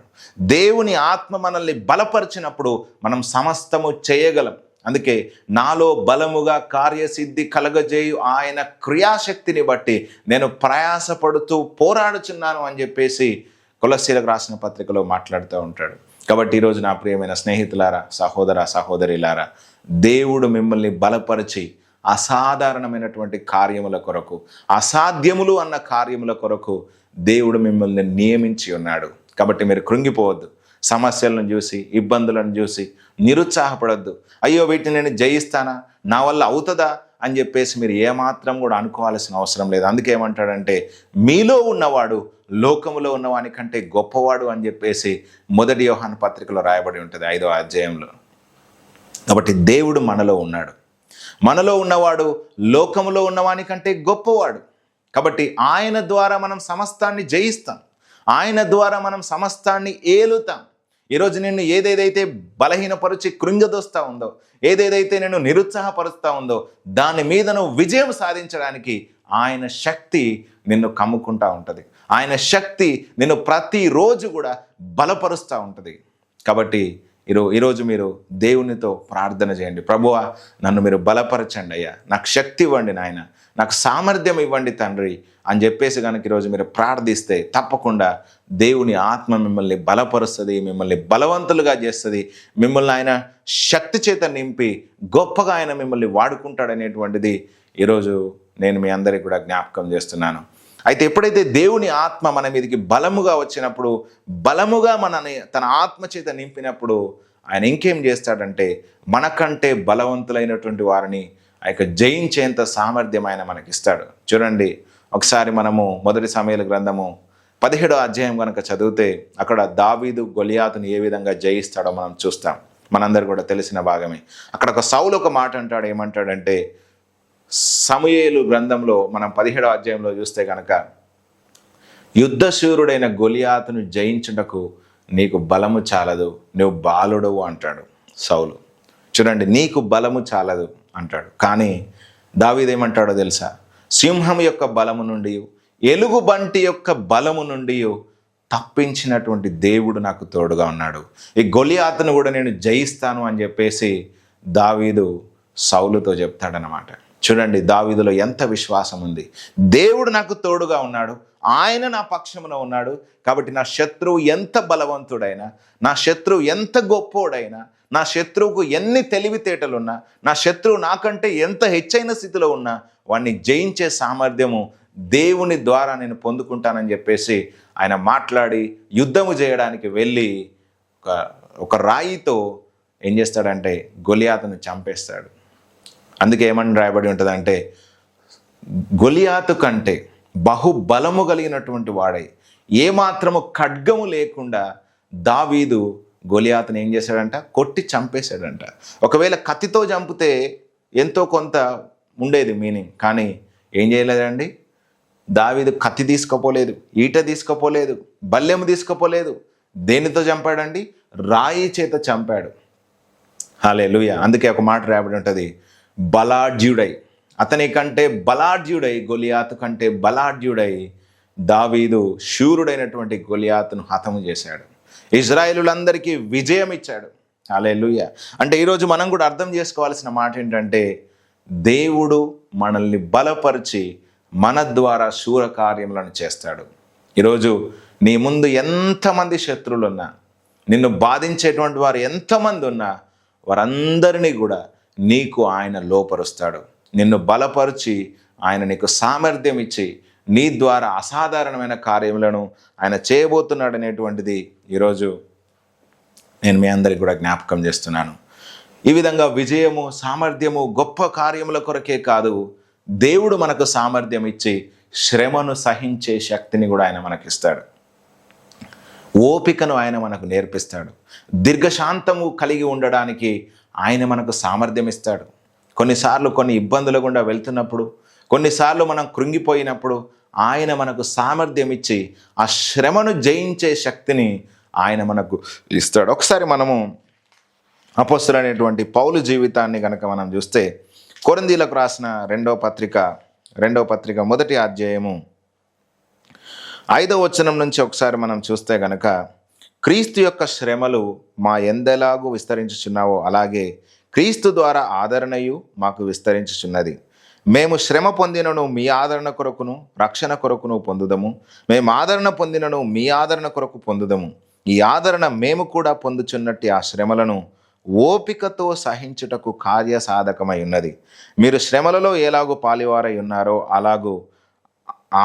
దేవుని ఆత్మ మనల్ని బలపరిచినప్పుడు మనం సమస్తము చేయగలం. అందుకే నాలో బలముగా కార్యసిద్ధి కలగజేయు ఆయన క్రియాశక్తిని బట్టి నేను ప్రయాసపడుతూ పోరాడుచున్నాను అని చెప్పేసి కొలస్సీలకు రాసిన పత్రికలో మాట్లాడుతూ ఉంటాడు. కాబట్టి ఈరోజు నా ప్రియమైన స్నేహితులారా, సహోదర సహోదరిలారా, దేవుడు మిమ్మల్ని బలపరిచి అసాధారణమైనటువంటి కార్యముల కొరకు, అసాధ్యములు అన్న కార్యముల కొరకు దేవుడు మిమ్మల్ని నియమించి ఉన్నాడు. కాబట్టి మీరు కృంగిపోవద్దు. సమస్యలను చూసి, ఇబ్బందులను చూసి నిరుత్సాహపడద్దు. అయ్యో, వీటిని నేను జయిస్తానా, నా వల్ల అవుతుందా అని చెప్పేసి మీరు ఏమాత్రం కూడా అనుకోవాల్సిన అవసరం లేదు. అందుకే ఏమంటాడంటే, మీలో ఉన్నవాడు లోకములో ఉన్నవాని కంటే గొప్పవాడు అని చెప్పేసి 1 యోహాను పత్రికలో రాయబడి ఉంటుంది 5వ అధ్యాయంలో. కాబట్టి దేవుడు మనలో ఉన్నాడు. మనలో ఉన్నవాడు లోకములో ఉన్నవాని కంటే గొప్పవాడు. కాబట్టి ఆయన ద్వారా మనం సమస్తాన్ని జయిస్తాం, ఆయన ద్వారా మనం సమస్తాన్ని ఏలుతాం. ఈరోజు నిన్ను ఏదేదైతే బలహీనపరిచి కృంగదొస్తా ఉందో, ఏదేదైతే నిన్ను నిరుత్సాహపరుస్తూ ఉందో, దాని మీద నువ్వు విజయం సాధించడానికి ఆయన శక్తి నిన్ను కమ్ముకుంటూ ఉంటుంది. ఆయన శక్తి నిన్ను ప్రతిరోజు కూడా బలపరుస్తూ ఉంటుంది. కాబట్టి ఈరోజు మీరు దేవునితో ప్రార్థన చేయండి. ప్రభువా, నన్ను మీరు బలపరచండి అయ్యా, నాకు శక్తి ఇవ్వండి నాయన, నాకు సామర్థ్యం ఇవ్వండి తండ్రి అని చెప్పేసి కనుక ఈరోజు మీరు ప్రార్థిస్తే తప్పకుండా దేవుని ఆత్మ మిమ్మల్ని బలపరుస్తుంది, మిమ్మల్ని బలవంతులుగా చేస్తుంది, మిమ్మల్ని ఆయన శక్తి చేత నింపి గొప్పగా ఆయన మిమ్మల్ని వాడుకుంటాడనేటువంటిది ఈరోజు నేను మీ అందరికీ కూడా జ్ఞాపకం చేస్తున్నాను. అయితే ఎప్పుడైతే దేవుని ఆత్మ మన మీదకి బలముగా వచ్చినప్పుడు, బలముగా మనని తన ఆత్మ చేత నింపినప్పుడు ఆయన ఇంకేం చేస్తాడంటే మనకంటే బలవంతులైనటువంటి వారిని ఆ యొక్క జయించేంత సామర్థ్యం ఆయన మనకిస్తాడు. చూడండి, ఒకసారి మనము 1 సమూయేలు గ్రంథము 17వ అధ్యాయం కనుక చదివితే అక్కడ దావీదు గొలియాతుని ఏ విధంగా జయిస్తాడో మనం చూస్తాం. మనందరూ కూడా తెలిసిన భాగమే. అక్కడ ఒక సౌలు ఒక మాట అంటాడు. ఏమంటాడంటే, సమూయేలు గ్రంథంలో మనం 17వ అధ్యాయంలో చూస్తే కనుక, యుద్ధశూరుడైన గొలియాతును జయించుటకు నీకు బలము చాలదు, నువ్వు బాలుడవు అంటాడు సౌలు. చూడండి, నీకు బలము చాలదు అంటాడు. కానీ దావీదేమంటాడో తెలుసా? సింహం యొక్క బలము నుండి, ఎలుగుబంటి యొక్క బలము నుండి తప్పించినటువంటి దేవుడు నాకు తోడుగా ఉన్నాడు, ఈ గొలియాతును కూడా నేను జయిస్తాను అని చెప్పేసి దావీదు సౌలుతో చెప్తాడనమాట. చూడండి, దావీదులో ఎంత విశ్వాసం ఉంది. దేవుడు నాకు తోడుగా ఉన్నాడు, ఆయన నా పక్షమున ఉన్నాడు, కాబట్టి నా శత్రువు ఎంత బలవంతుడైనా, నా శత్రువు ఎంత గొప్పోడైనా, నా శత్రువుకు ఎన్ని తెలివితేటలున్నా, నా శత్రువు నాకంటే ఎంత హెచ్చైన స్థితిలో ఉన్నా వాడిని జయించే సామర్థ్యము దేవుని ద్వారా నేను పొందుకుంటానని చెప్పేసి ఆయన మాట్లాడి యుద్ధము చేయడానికి వెళ్ళి ఒక రాయితో ఏం చేస్తాడంటే గొలియాతును చంపేస్తాడు. అందుకే ఏమని రాయబడి ఉంటుందంటే, గొలియాతు కంటే బహుబలము కలిగినటువంటి వాడై ఏమాత్రము ఖడ్గము లేకుండా దావీదు గొలియాతుని ఏం చేశాడంట? కొట్టి చంపేశాడంట. ఒకవేళ కత్తితో చంపితే ఎంతో కొంత ఉండేది మీనింగ్, కానీ ఏం చేయలేదండి, దావీదు కత్తి తీసుకుపోలేదు, ఈట తీసుకుపోలేదు, బల్లెము తీసుకుపోలేదు. దేనితో చంపాడండి? రాయి చేత చంపాడు. హల్లెలూయా. అందుకే ఒక మాట రాయబడి ఉంటుంది, బలాఢ్యుడై, అతని కంటే బలాఢ్యుడై, గొలియాతు కంటే బలాఢ్యుడై దావీదు శూరుడైనటువంటి గొలియాతును హతము చేశాడు, ఇజ్రాయేలులందరికీ విజయం ఇచ్చాడు. హల్లెలూయా. అంటే ఈరోజు మనం కూడా అర్థం చేసుకోవాల్సిన మాట ఏంటంటే, దేవుడు మనల్ని బలపరిచి మన ద్వారా శూర కార్యములను చేస్తాడు. ఈరోజు నీ ముందు ఎంతమంది శత్రువులు ఉన్నా, నిన్ను బాధించేటువంటి వారు ఎంతమంది ఉన్నా, వారందరినీ కూడా నీకు ఆయన లోపరుస్తాడు. నిన్ను బలపరిచి ఆయన నీకు సామర్థ్యం ఇచ్చి నీ ద్వారా అసాధారణమైన కార్యములను ఆయన చేయబోతున్నాడు అనేటువంటిది ఈరోజు నేను మీ అందరికి కూడా జ్ఞాపకం చేస్తున్నాను. ఈ విధంగా విజయము, సామర్థ్యము, గొప్ప కార్యముల కొరకే కాదు, దేవుడు మనకు సామర్థ్యం ఇచ్చి శ్రమను సహించే శక్తిని కూడా ఆయన మనకిస్తాడు. ఓపికను ఆయన మనకు నేర్పిస్తాడు. దీర్ఘశాంతము కలిగి ఉండడానికి ఆయన మనకు సామర్థ్యం ఇస్తాడు. కొన్నిసార్లు కొన్ని ఇబ్బందులు గుండా వెళ్తున్నప్పుడు, కొన్నిసార్లు మనం కృంగిపోయినప్పుడు ఆయన మనకు సామర్థ్యం ఇచ్చి ఆ శ్రమను జయించే శక్తిని ఆయన మనకు ఇస్తాడు. ఒకసారి మనము అపోస్తలుడైనటువంటి పౌలు జీవితాన్ని కనుక మనం చూస్తే, కొరింథీయులకు రాసిన రెండవ పత్రిక 1వ అధ్యాయము 5వ వచనం నుంచి ఒకసారి మనం చూస్తే గనక, క్రీస్తు యొక్క శ్రమలు మా ఎందెలాగూ విస్తరించుచున్నావో అలాగే క్రీస్తు ద్వారా ఆదరణయు మాకు విస్తరించుచున్నది. మేము శ్రమ పొందినను మీ ఆదరణ కొరకును రక్షణ కొరకును పొందుదము, మేము ఆదరణ పొందినను మీ ఆదరణ కొరకు పొందుదము. ఈ ఆదరణ మేము కూడా పొందుచున్నట్టు ఆ శ్రమలను ఓపికతో సహించుటకు కార్యసాధకమై ఉన్నది. మీరు శ్రమలలో ఎలాగూ పాలివారై ఉన్నారో అలాగూ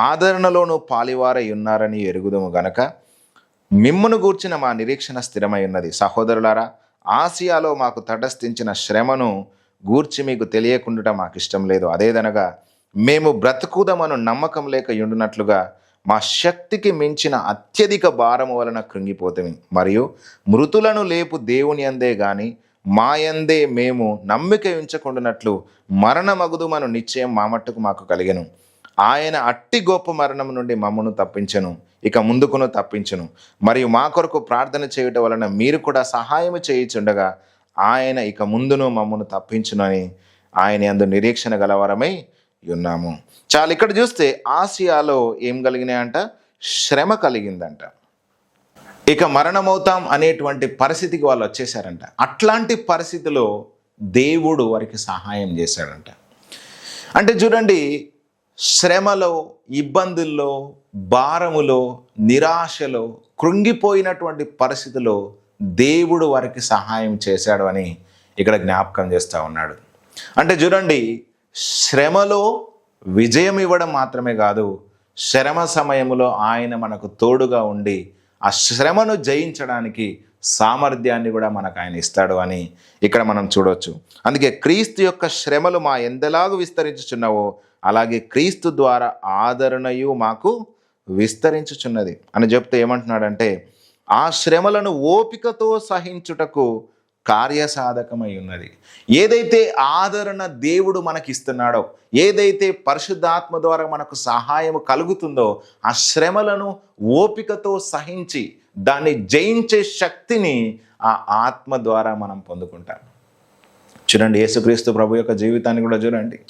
ఆదరణలోనూ పాలివారై ఉన్నారని ఎరుగుదము గనక మిమ్మును గూర్చిన మా నిరీక్షణ స్థిరమై ఉన్నది. సహోదరులారా, ఆసియాలో మాకు తటస్థించిన శ్రమను గూర్చి మీకు తెలియకుండా మాకు ఇష్టం లేదు. అదేదనగా మేము బ్రతుకుదమను నమ్మకం లేక ఉండునట్లుగా మా శక్తికి మించిన అత్యధిక భారము వలన కృంగిపోతాము. మరియు మృతులను లేపు దేవుని అందే గాని మా యందే మేము నమ్మిక ఉంచకుండానట్లు మరణమగుదుమను నిశ్చయం మా మట్టుకు మాకు కలిగెను. ఆయన అట్టి గొప్ప మరణం నుండి మమ్మను తప్పించెను, ఇక ముందుకును తప్పించును. మరియు మా కొరకు ప్రార్థన చేయటం వలన మీరు కూడా సహాయము చేయుచుండగా ఆయన ఇక ముందును మమ్మను తప్పించును అని ఆయన యందు నిరీక్షణ గలవారమై ఉన్నాము. చాలా ఇక్కడ చూస్తే ఆసియాలో ఏం కలిగినాయంట? శ్రమ కలిగిందంట. ఇక మరణమవుతాం అనేటువంటి పరిస్థితికి వాళ్ళు వచ్చేసారంట. అట్లాంటి పరిస్థితిలో దేవుడు వారికి సహాయం చేశాడంట. అంటే చూడండి, శ్రమలో, ఇబ్బందుల్లో, భారములో, నిరాశలో, కృంగిపోయినటువంటి పరిస్థితిలో దేవుడు వారికి సహాయం చేశాడు అని ఇక్కడ జ్ఞాపకం చేస్తూ ఉన్నాడు. అంటే చూడండి, శ్రమలో విజయం ఇవ్వడం మాత్రమే కాదు, శ్రమ సమయంలో ఆయన మనకు తోడుగా ఉండి ఆ శ్రమను జయించడానికి సామర్థ్యాన్ని కూడా మనకు ఆయన ఇస్తాడు అని ఇక్కడ మనం చూడవచ్చు. అందుకే క్రీస్తు యొక్క శ్రమలు మా ఎంతలాగా విస్తరించుచున్నావో అలాగే క్రీస్తు ద్వారా ఆదరణయు మాకు విస్తరించుచున్నది అని చెప్తే ఏమంటున్నాడంటే, ఆ శ్రమలను ఓపికతో సహించుటకు కార్యసాధకమై ఉన్నది. ఏదైతే ఆదరణ దేవుడు మనకిస్తున్నాడో, ఏదైతే పరిశుద్ధాత్మ ద్వారా మనకు సహాయం కలుగుతుందో, ఆ శ్రమలను ఓపికతో సహించి దాన్ని జయించే శక్తిని ఆ ఆత్మ ద్వారా మనం పొందుకుంటాం. చూడండి, యేసుక్రీస్తు ప్రభు యొక్క జీవితాన్ని కూడా చూడండి.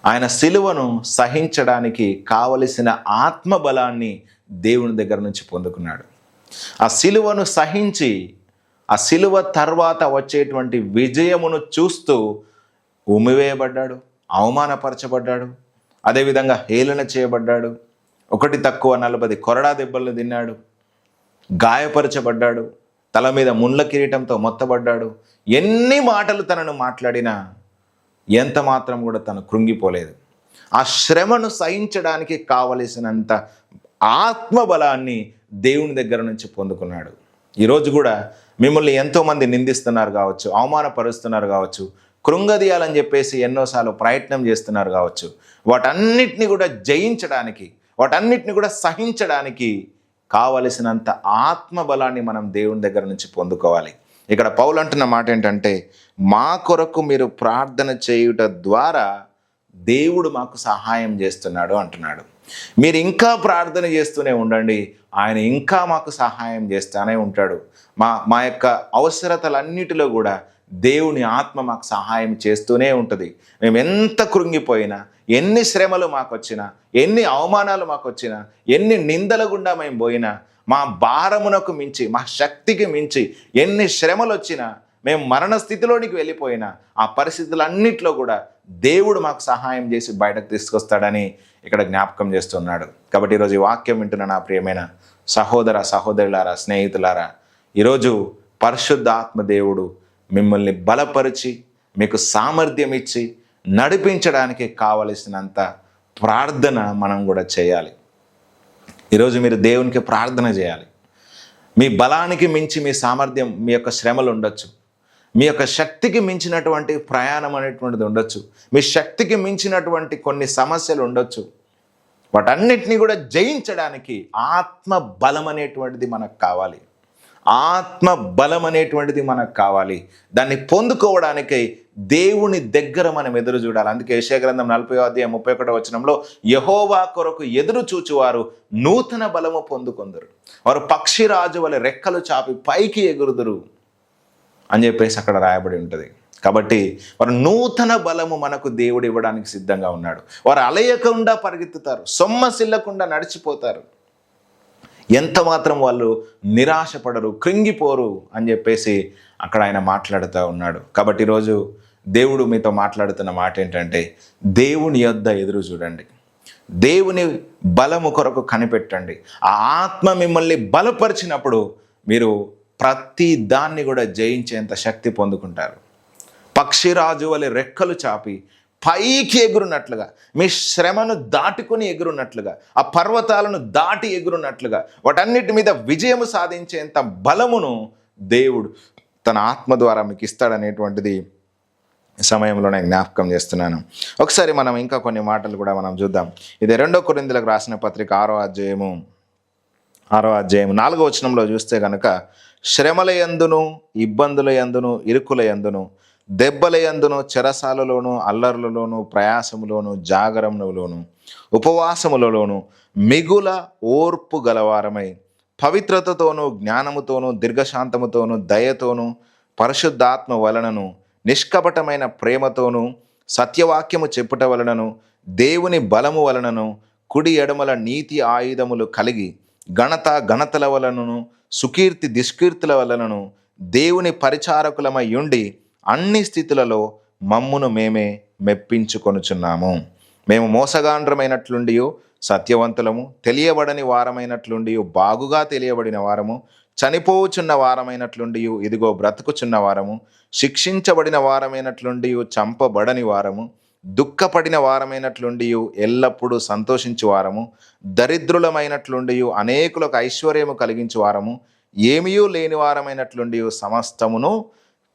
ఆయన సిలువను సహించడానికి కావలసిన ఆత్మ బలాన్ని దేవుని దగ్గర నుంచి పొందుకున్నాడు. ఆ సిలువను సహించి ఆ సిలువ తర్వాత వచ్చేటువంటి విజయమును చూస్తూ ఉమ్మివేయబడ్డాడు, అవమానపరచబడ్డాడు, అదేవిధంగా హేళన చేయబడ్డాడు, 1 తక్కువ 40 కొరడా దెబ్బలను తిన్నాడు, గాయపరచబడ్డాడు, తల మీద ముళ్ళ కిరీటంతో మొత్తబడ్డాడు. ఎన్ని మాటలు తనను మాట్లాడినా ఎంత మాత్రం కూడా తను కృంగిపోలేదు. ఆ శ్రమను సహించడానికి కావలసినంత ఆత్మబలాన్ని దేవుని దగ్గర నుంచి పొందుకున్నాడు. ఈరోజు కూడా మిమ్మల్ని ఎంతోమంది నిందిస్తున్నారు కావచ్చు, అవమానపరుస్తున్నారు కావచ్చు, కృంగదీయాలని చెప్పేసి ఎన్నోసార్లు ప్రయత్నం చేస్తున్నారు కావచ్చు. వాటన్నిటిని కూడా జయించడానికి, వాటన్నిటిని కూడా సహించడానికి కావలసినంత ఆత్మబలాన్ని మనం దేవుని దగ్గర నుంచి పొందుకోవాలి. ఇక్కడ పౌలు అంటున్న మాట ఏంటంటే, మా కొరకు మీరు ప్రార్థన చేయుట ద్వారా దేవుడు మాకు సహాయం చేస్తున్నాడు అంటున్నాడు. మీరు ఇంకా ప్రార్థన చేస్తూనే ఉండండి, ఆయన ఇంకా మాకు సహాయం చేస్తూనే ఉంటాడు. మా యొక్క అవసరతలన్నిటిలో కూడా దేవుని ఆత్మ మాకు సహాయం చేస్తూనే ఉంటుంది. మేము ఎంత కృంగిపోయినా, ఎన్ని శ్రమలు మాకు వచ్చినా, ఎన్ని అవమానాలు మాకు వచ్చినా, ఎన్ని నిందల గుండా మేము పోయినా, మా భారమునకు మించి, మా శక్తికి మించి ఎన్ని శ్రమలు వచ్చినా, మేము మరణ స్థితిలోనికి వెళ్ళిపోయినా, ఆ పరిస్థితులన్నింటిలో కూడా దేవుడు మాకు సహాయం చేసి బయటకు తీసుకొస్తాడని ఇక్కడ జ్ఞాపకం చేస్తున్నాడు. కాబట్టి ఈరోజు ఈ వాక్యం వింటున్న నా ప్రియమైన సహోదర సహోదరులారా, స్నేహితులారా, ఈరోజు పరిశుద్ధాత్మ దేవుడు మిమ్మల్ని బలపరిచి మీకు సామర్థ్యం ఇచ్చి నడిపించడానికి కావలసినంత ప్రార్థన మనం కూడా చేయాలి. ఈరోజు మీరు దేవునికి ప్రార్థన చేయాలి. మీ బలానికి మించి మీ సామర్థ్యం, మీ యొక్క శ్రమలు ఉండొచ్చు, మీ యొక్క శక్తికి మించినటువంటి ప్రయాణం అనేటువంటిది ఉండొచ్చు, మీ శక్తికి మించినటువంటి కొన్ని సమస్యలు ఉండొచ్చు. వాటన్నిటినీ కూడా జయించడానికి ఆత్మ బలం అనేటువంటిది మనకు కావాలి. ఆత్మ బలం అనేటువంటిది మనకు కావాలి. దాన్ని పొందుకోవడానికి దేవుని దగ్గర మనం ఎదురు చూడాలి. అందుకే యెషయా గ్రంథం 40:31 యెహోవా కొరకు ఎదురు చూచువారు నూతన బలము పొందుకొందురు, వారు పక్షిరాజు వలె రెక్కలు చాపి పైకి ఎగురుదురు అని చెప్పేసి అక్కడ రాయబడి ఉంటుంది. కాబట్టి వారు నూతన బలము మనకు దేవుడు ఇవ్వడానికి సిద్ధంగా ఉన్నాడు. వారు అలయకుండా పరిగెత్తుతారు, సొమ్మసిల్లకుండా నడిచిపోతారు, ఎంత మాత్రం వాళ్ళు నిరాశపడరు, కృంగిపోరు అని చెప్పేసి అక్కడ ఆయన మాట్లాడుతూ ఉన్నాడు. కాబట్టి ఈరోజు దేవుడు మీతో మాట్లాడుతున్న మాట ఏంటంటే, దేవుని యొద్ద ఎదురు చూడండి, దేవుని బలము కొరకు కనిపెట్టండి. ఆ ఆత్మ మిమ్మల్ని బలపరిచినప్పుడు మీరు ప్రతి దాన్ని కూడా జయించేంత శక్తి పొందుకుంటారు. పక్షిరాజు వలె రెక్కలు చాపి పైకి ఎగురున్నట్లుగా, మీ శ్రమను దాటుకొని ఎగురున్నట్లుగా, ఆ పర్వతాలను దాటి ఎగురున్నట్లుగా, వాటన్నిటి మీద విజయము సాధించేంత బలమును దేవుడు తన ఆత్మ ద్వారా మీకు ఇస్తాడనేటువంటిది సమయంలో నేను జ్ఞాపకం చేస్తున్నాను. ఒకసారి మనం ఇంకా కొన్ని మాటలు కూడా మనం చూద్దాం. ఇది 2 కొరింథీయులకు రాసిన పత్రిక 6వ అధ్యాయము 4వ వచనంలో చూస్తే కనుక, శ్రమల యందును, ఇబ్బందుల యందును, ఇరుకుల యందును, దెబ్బల యందును, చెరసాలలోను, అల్లర్లలోను, ప్రయాసములోను, జాగరములోను, ఉపవాసములలోను మిగుల ఓర్పు గలవారమై పవిత్రతతోనూ, జ్ఞానముతోనూ, దీర్ఘశాంతముతోనూ, దయతోనూ, పరిశుద్ధాత్మ వలనను, నిష్కపటమైన ప్రేమతోనూ, సత్యవాక్యము చెప్పుట వలనను, దేవుని బలము వలనను, కుడి ఎడమల నీతి ఆయుధములు కలిగి ఘనతల వలనను, సుకీర్తి దుష్కీర్తుల వలనను దేవుని పరిచారకులమై ఉండి అన్ని స్థితులలో మమ్మును మేమే మెప్పించుకొనుచున్నాము. మేము మోసగాండ్రమైనట్లుండి సత్యవంతులము, తెలియబడని వారమైనట్లుండి బాగుగా తెలియబడిన వారము, చనిపోచున్న వారమైనట్లుండి ఇదిగో బ్రతుకుచున్న వారము, శిక్షించబడిన వారమైనట్లుండి చంపబడని వారము, దుఃఖపడిన వారమైనట్లుండి ఎల్లప్పుడూ సంతోషించు వారము, దరిద్రులమైనట్లుండి అనేకులకు ఐశ్వర్యము కలిగించు వారము, ఏమీయూ లేని వారమైనట్లుండి సమస్తమును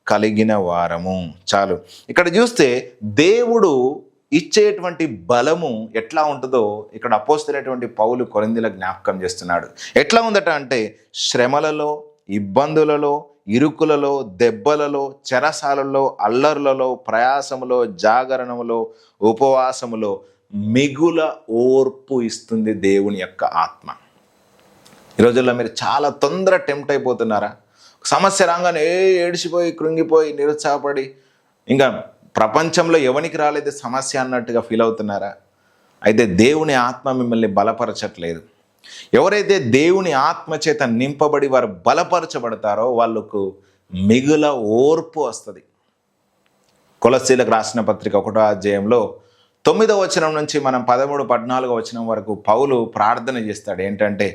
కలిగిన వారము. చాలు. ఇక్కడ చూస్తే దేవుడు ఇచ్చేటువంటి బలము ఎట్లా ఉంటుందో ఇక్కడ అపోస్తలుడైనటువంటి పౌలు కొరింథీయులకు జ్ఞాపకం చేస్తున్నాడు. ఎట్లా ఉందట అంటే శ్రమలలో, ఇబ్బందులలో, ఇరుకులలో, దెబ్బలలో, చెరసాలలో, అల్లర్లలో, ప్రయాసములో, జాగరణములో, ఉపవాసములో మిగుల ఓర్పు ఇస్తుంది దేవుని యొక్క ఆత్మ. ఈ రోజుల్లో మీరు చాలా తొందర టెంప్ట్ అయిపోతున్నారా? సమస్య రాగానే ఏడిచిపోయి కృంగిపోయి నిరుత్సాహపడి ఇంకా ప్రపంచంలో ఎవరికి రాలేదు సమస్య అన్నట్టుగా ఫీల్ అవుతున్నారా? అయితే దేవుని ఆత్మ మిమ్మల్ని బలపరచట్లేదు. ఎవరైతే దేవుని ఆత్మ చేత నింపబడి వారు బలపరచబడతారో వాళ్ళకు మిగుల ఓర్పు వస్తుంది. కొలస్సీలకు రాసిన పత్రిక 1వ అధ్యాయంలో 9వ వచనం నుంచి మనం 13, 14వ వచనం వరకు పౌలు ప్రార్థన చేస్తాడు. ఏంటంటే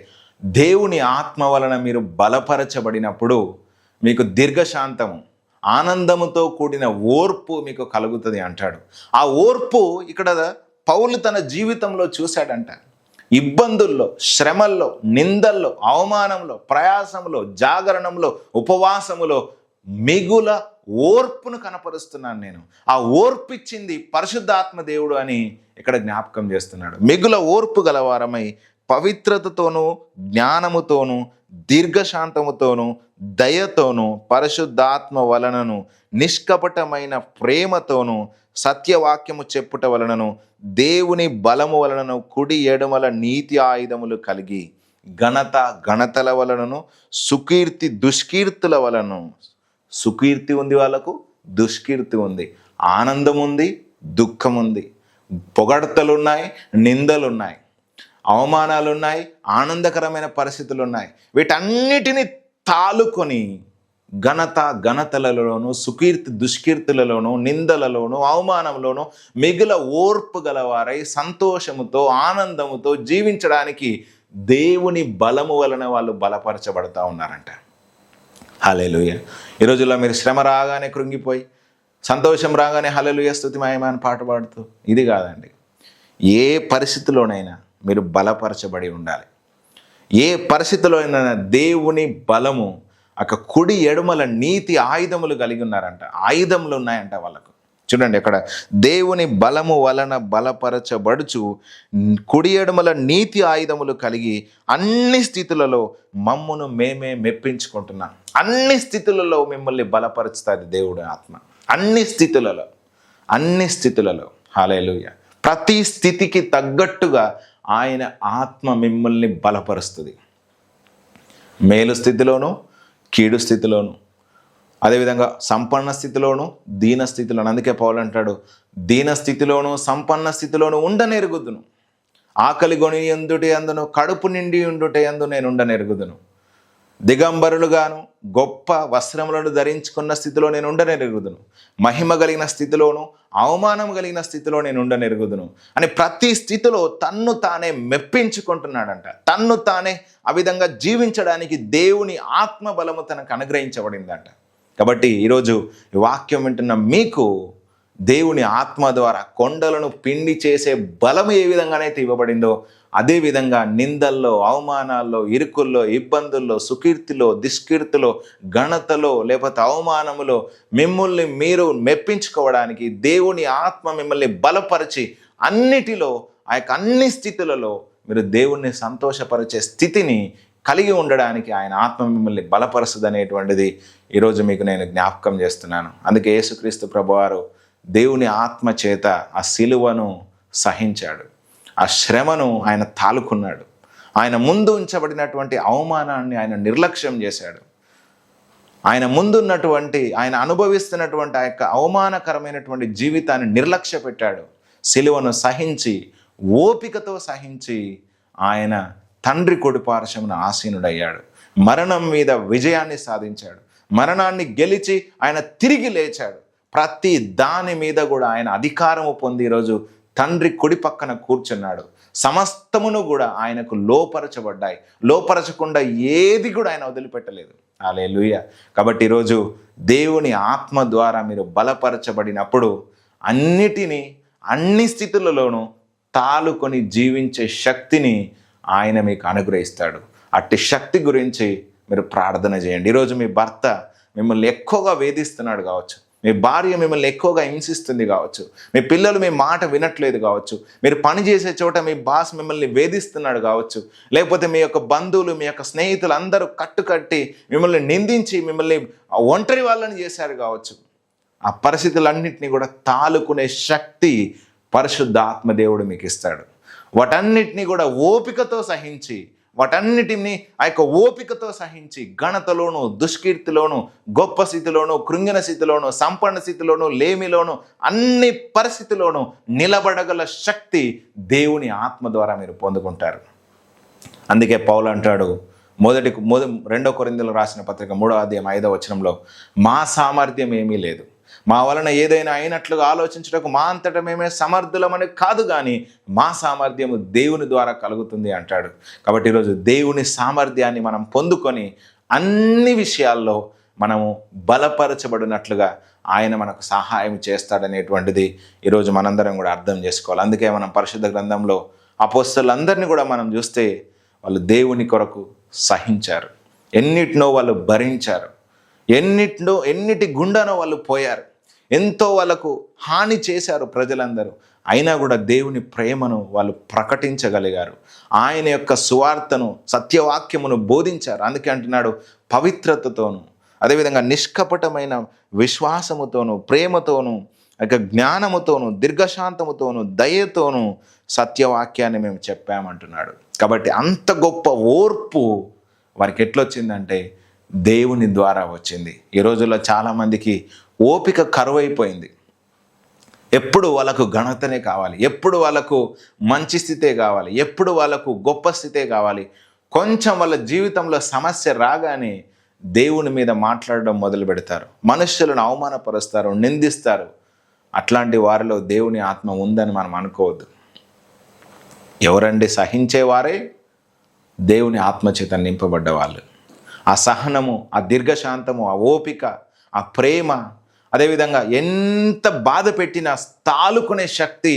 దేవుని ఆత్మ వలన మీరు బలపరచబడినప్పుడు మీకు దీర్ఘశాంతము, ఆనందముతో కూడిన ఓర్పు మీకు కలుగుతుంది అంటాడు. ఆ ఓర్పు ఇక్కడ పౌలు తన జీవితంలో చూశాడంట. ఇబ్బందుల్లో, శ్రమల్లో, నిందల్లో, అవమానంలో, ప్రయాసంలో, జాగరణంలో, ఉపవాసములో మిగుల ఓర్పును కనపరుస్తున్నాను నేను. ఆ ఓర్పు ఇచ్చింది పరిశుద్ధాత్మ దేవుడు అని ఇక్కడ జ్ఞాపకం చేస్తున్నాడు. మిగుల ఓర్పు గలవారమై పవిత్రతతోనూ, జ్ఞానముతోనూ, దీర్ఘశాంతముతోనూ, దయతోనూ, పరిశుద్ధాత్మ వలనను, నిష్కపటమైన ప్రేమతోనూ, సత్యవాక్యము చెప్పుట వలనను, దేవుని బలము వలనను, కుడి ఎడమల నీతి ఆయుధములు కలిగి ఘనతల వలనను, సుకీర్తి దుష్కీర్తుల వలన. సుకీర్తి ఉంది వాళ్ళకు, దుష్కీర్తి ఉంది, ఆనందం ఉంది, దుఃఖం ఉంది, పొగడ్తలున్నాయి, నిందలున్నాయి, అవమానాలున్నాయి, ఆనందకరమైన పరిస్థితులు ఉన్నాయి. వీటన్నిటిని తాలుకొని ఘనతలలోను, సుకీర్తి దుష్కీర్తులలోను, నిందలలోను, అవమానంలోను మిగుల ఓర్పు గలవారై సంతోషముతో, ఆనందముతో జీవించడానికి దేవుని బలము వలన వాళ్ళు బలపరచబడతా ఉన్నారంట. హల్లెలూయా. ఈ రోజుల్లో మీరు శ్రమ రాగానే కృంగిపోయి, సంతోషం రాగానే హల్లెలూయా స్తుతిమయమైన పాట పాడుతూ, ఇది కాదండి. ఏ పరిస్థితిలోనైనా మీరు బలపరచబడి ఉండాలి. ఏ పరిస్థితిలోనైనా దేవుని బలము, కుడి ఎడమల నీతి ఆయుధములు కలిగి ఉన్నారంట. ఆయుధములు ఉన్నాయంట వాళ్ళకు. చూడండి అక్కడ, దేవుని బలము వలన బలపరచబడుచు కుడి ఎడమల నీతి ఆయుధములు కలిగి అన్ని స్థితులలో మమ్మును మేమే మెప్పించుకుంటున్నాం. అన్ని స్థితులలో మిమ్మల్ని బలపరుస్తుంది దేవుడి ఆత్మ. అన్ని స్థితులలో హల్లెలూయా. ప్రతి స్థితికి తగ్గట్టుగా ఆయన ఆత్మ మిమ్మల్ని బలపరుస్తుంది. మేలు స్థితిలోను, కీడు స్థితిలోను, అదేవిధంగా సంపన్న స్థితిలోను, దీన స్థితిలోను. అందుకే పౌలు అంటాడు, దీన స్థితిలోను, సంపన్న స్థితిలోను ఉండనెరుగుదును. ఆకలి గొని ఎందుటే అందును, కడుపు నిండి ఉండుటే అందు నేను ఉండనెరుగుదును. దిగంబరులుగాను గొప్ప వస్త్రములను ధరించుకున్న స్థితిలో నేను ఉండనెరుగుదును. మహిమ కలిగిన స్థితిలోను, అవమానం కలిగిన స్థితిలో నేను ఉండనెరుగుదును అని ప్రతి స్థితిలో తన్ను తానే మెప్పించుకుంటున్నాడంట. తన్ను తానే ఆ విధంగా జీవించడానికి దేవుని ఆత్మ బలము తనకు అనుగ్రహించబడిందంట. కాబట్టి ఈరోజు ఈ వాక్యం వింటున్న మీకు దేవుని ఆత్మ ద్వారా కొండలను పిండి చేసే బలము ఏ విధంగానైతే ఇవ్వబడిందో అదేవిధంగా నిందల్లో, అవమానాల్లో, ఇరుకుల్లో, ఇబ్బందుల్లో, సుకీర్తిలో, దుష్కీర్తిలో, ఘనతలో లేకపోతే అవమానములో మిమ్మల్ని మీరు మెప్పించుకోవడానికి దేవుని ఆత్మ మిమ్మల్ని బలపరిచి అన్నిటిలో అన్ని స్థితులలో మీరు దేవుణ్ణి సంతోషపరిచే స్థితిని కలిగి ఉండడానికి ఆయన ఆత్మ మిమ్మల్ని బలపరుస్తుంది అనేటువంటిది ఈరోజు మీకు నేను జ్ఞాపకం చేస్తున్నాను. అందుకే యేసుక్రీస్తు ప్రభువారు దేవుని ఆత్మ చేత ఆ సిలువను సహించాడు. ఆ శ్రమను ఆయన తాలుకున్నాడు. ఆయన ముందు ఉంచబడినటువంటి అవమానాన్ని ఆయన నిర్లక్ష్యం చేశాడు. ఆయన ముందున్నటువంటి, ఆయన అనుభవిస్తున్నటువంటి ఆ యొక్క అవమానకరమైనటువంటి జీవితాన్ని నిర్లక్ష్య పెట్టాడు. సిలువను సహించి, ఓపికతో సహించి ఆయన తండ్రి కుడి పార్శ్వమున ఆసీనుడయ్యాడు. మరణం మీద విజయాన్ని సాధించాడు. మరణాన్ని గెలిచి ఆయన తిరిగి లేచాడు. ప్రతి దాని మీద కూడా ఆయన అధికారము పొంది ఈరోజు తండ్రి కుడి పక్కన కూర్చున్నాడు. సమస్తమును కూడా ఆయనకు లోపరచబడ్డాయి. లోపరచకుండా ఏది కూడా ఆయన వదిలిపెట్టలేదు. హల్లెలూయా. కాబట్టి ఈరోజు దేవుని ఆత్మ ద్వారా మీరు బలపరచబడినప్పుడు అన్ని స్థితులలోనూ తాలుకొని జీవించే శక్తిని ఆయన మీకు అనుగ్రహిస్తాడు. అట్టి శక్తి గురించి మీరు ప్రార్థన చేయండి. ఈరోజు మీ భర్త మిమ్మల్ని ఎక్కువగా వేధిస్తున్నాడు కావచ్చు, మీ భార్య మిమ్మల్ని ఎక్కువగా హింసిస్తుంది కావచ్చు, మీ పిల్లలు మీ మాట వినట్లేదు కావచ్చు, మీరు పని చేసే చోట మీ బాస్ మిమ్మల్ని వేధిస్తున్నాడు కావచ్చు, లేకపోతే మీ యొక్క బంధువులు మీ యొక్క స్నేహితులు అందరూ కట్టుకట్టి మిమ్మల్ని నిందించి మిమ్మల్ని ఒంటరి వాళ్ళని చేశారు కావచ్చు. ఆ పరిస్థితులన్నింటినీ కూడా తాలుకునే శక్తి పరిశుద్ధాత్మ దేవుడు మీకు ఇస్తాడు. వాటన్నిటినీ కూడా ఓపికతో సహించి, వాటన్నిటిని ఆ యొక్క ఓపికతో సహించి ఘనతలోను, దుష్కీర్తిలోను, గొప్ప స్థితిలోను, కృంగిన స్థితిలోను, సంపన్న స్థితిలోను, లేమిలోను, అన్ని పరిస్థితుల్లోనూ నిలబడగల శక్తి దేవుని ఆత్మ ద్వారా మీరు పొందుకుంటారు. అందుకే పౌలు అంటాడు 2 కొరింథీయులకు రాసిన పత్రిక 3వ అధ్యాయం 5వ వచనంలో, మా సామర్థ్యం ఏమీ లేదు, మా వలన ఏదైనా అయినట్లుగా ఆలోచించటకు మా అంతటా మేమే సమర్థులమని కాదు, కానీ మా సామర్థ్యము దేవుని ద్వారా కలుగుతుంది అంటాడు. కాబట్టి ఈరోజు దేవుని సామర్థ్యాన్ని మనం పొందుకొని అన్ని విషయాల్లో మనము బలపరచబడినట్లుగా ఆయన మనకు సహాయం చేస్తాడనేటువంటిది ఈరోజు మనందరం కూడా అర్థం చేసుకోవాలి. అందుకే మనం పరిశుద్ధ గ్రంథంలో అపోస్తలులందరినీ కూడా మనం చూస్తే వాళ్ళు దేవుని కొరకు సహించారు, ఎన్నిటినో వాళ్ళు భరించారు, ఎన్నిటి గుండానో వాళ్ళు పోయారు, ఎంతో వాళ్ళకు హాని చేశారు ప్రజలందరూ. అయినా కూడా దేవుని ప్రేమను వాళ్ళు ప్రకటించగలిగారు. ఆయన యొక్క సువార్తను, సత్యవాక్యమును బోధించారు. అందుకే అంటున్నాడు, పవిత్రతతోను, అదేవిధంగా నిష్కపటమైన విశ్వాసముతోను, ప్రేమతోను, జ్ఞానముతోను, దీర్ఘశాంతముతోను, దయతోను సత్యవాక్యాన్ని మేము చెప్పామంటున్నాడు. కాబట్టి అంత గొప్ప ఓర్పు వారికి ఎట్లొచ్చిందంటే దేవుని ద్వారా వచ్చింది. ఈ రోజుల్లో చాలామందికి ఓపిక కరువైపోయింది. ఎప్పుడు వాళ్ళకు ఘనతనే కావాలి, ఎప్పుడు వాళ్ళకు మంచి స్థితే కావాలి, ఎప్పుడు వాళ్ళకు గొప్ప స్థితే కావాలి. కొంచెం వాళ్ళ జీవితంలో సమస్య రాగానే దేవుని మీద మాట్లాడడం మొదలు పెడతారు, మనుషులను అవమానపరుస్తారు, నిందిస్తారు. అట్లాంటి వారిలో దేవుని ఆత్మ ఉందని మనం అనుకోవద్దు. ఎవరండి సహించేవారే దేవుని ఆత్మచేత నింపబడ్డ వాళ్ళు. ఆ సహనము, ఆ దీర్ఘశాంతము, ఆ ఓపిక, ఆ ప్రేమ, అదేవిధంగా ఎంత బాధ పెట్టినా తాలుకునే శక్తి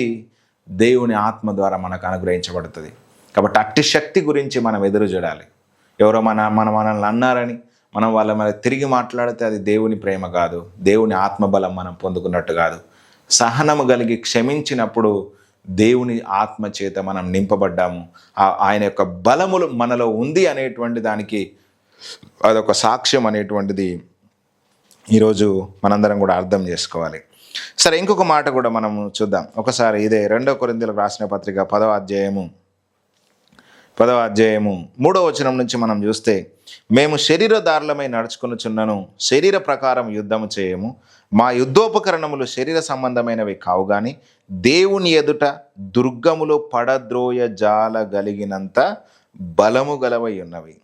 దేవుని ఆత్మ ద్వారా మనకు అనుగ్రహించబడుతుంది. కాబట్టి అట్టి శక్తి గురించి మనం ఎదురు చూడాలి. ఎవరో మనల్ని అన్నారని మనం వాళ్ళ మీద తిరిగి మాట్లాడితే అది దేవుని ప్రేమ కాదు, దేవుని ఆత్మబలం మనం పొందుకున్నట్టు కాదు. సహనము కలిగి క్షమించినప్పుడు దేవుని ఆత్మ చేత మనం నింపబడ్డాము, ఆయన యొక్క బలములు మనలో ఉంది అనేటువంటి దానికి అదొక సాక్ష్యం అనేటువంటిది ఈరోజు మనందరం కూడా అర్థం చేసుకోవాలి. సరే, ఇంకొక మాట కూడా మనము చూద్దాం ఒకసారి. ఇదే 2 కొరింథీయులకు రాసిన పత్రిక 10వ అధ్యాయము 3వ వచనం నుంచి మనం చూస్తే, మేము శరీరధారులమై నడుచుకొనుచున్నను, శరీర ప్రకారం యుద్ధము చేయము, మా యుద్ధోపకరణములు శరీర సంబంధమైనవి కావు గాని దేవుని ఎదుట దుర్గములు పడద్రోయ జాలగలిగినంత బలము గలవై ఉన్నవి.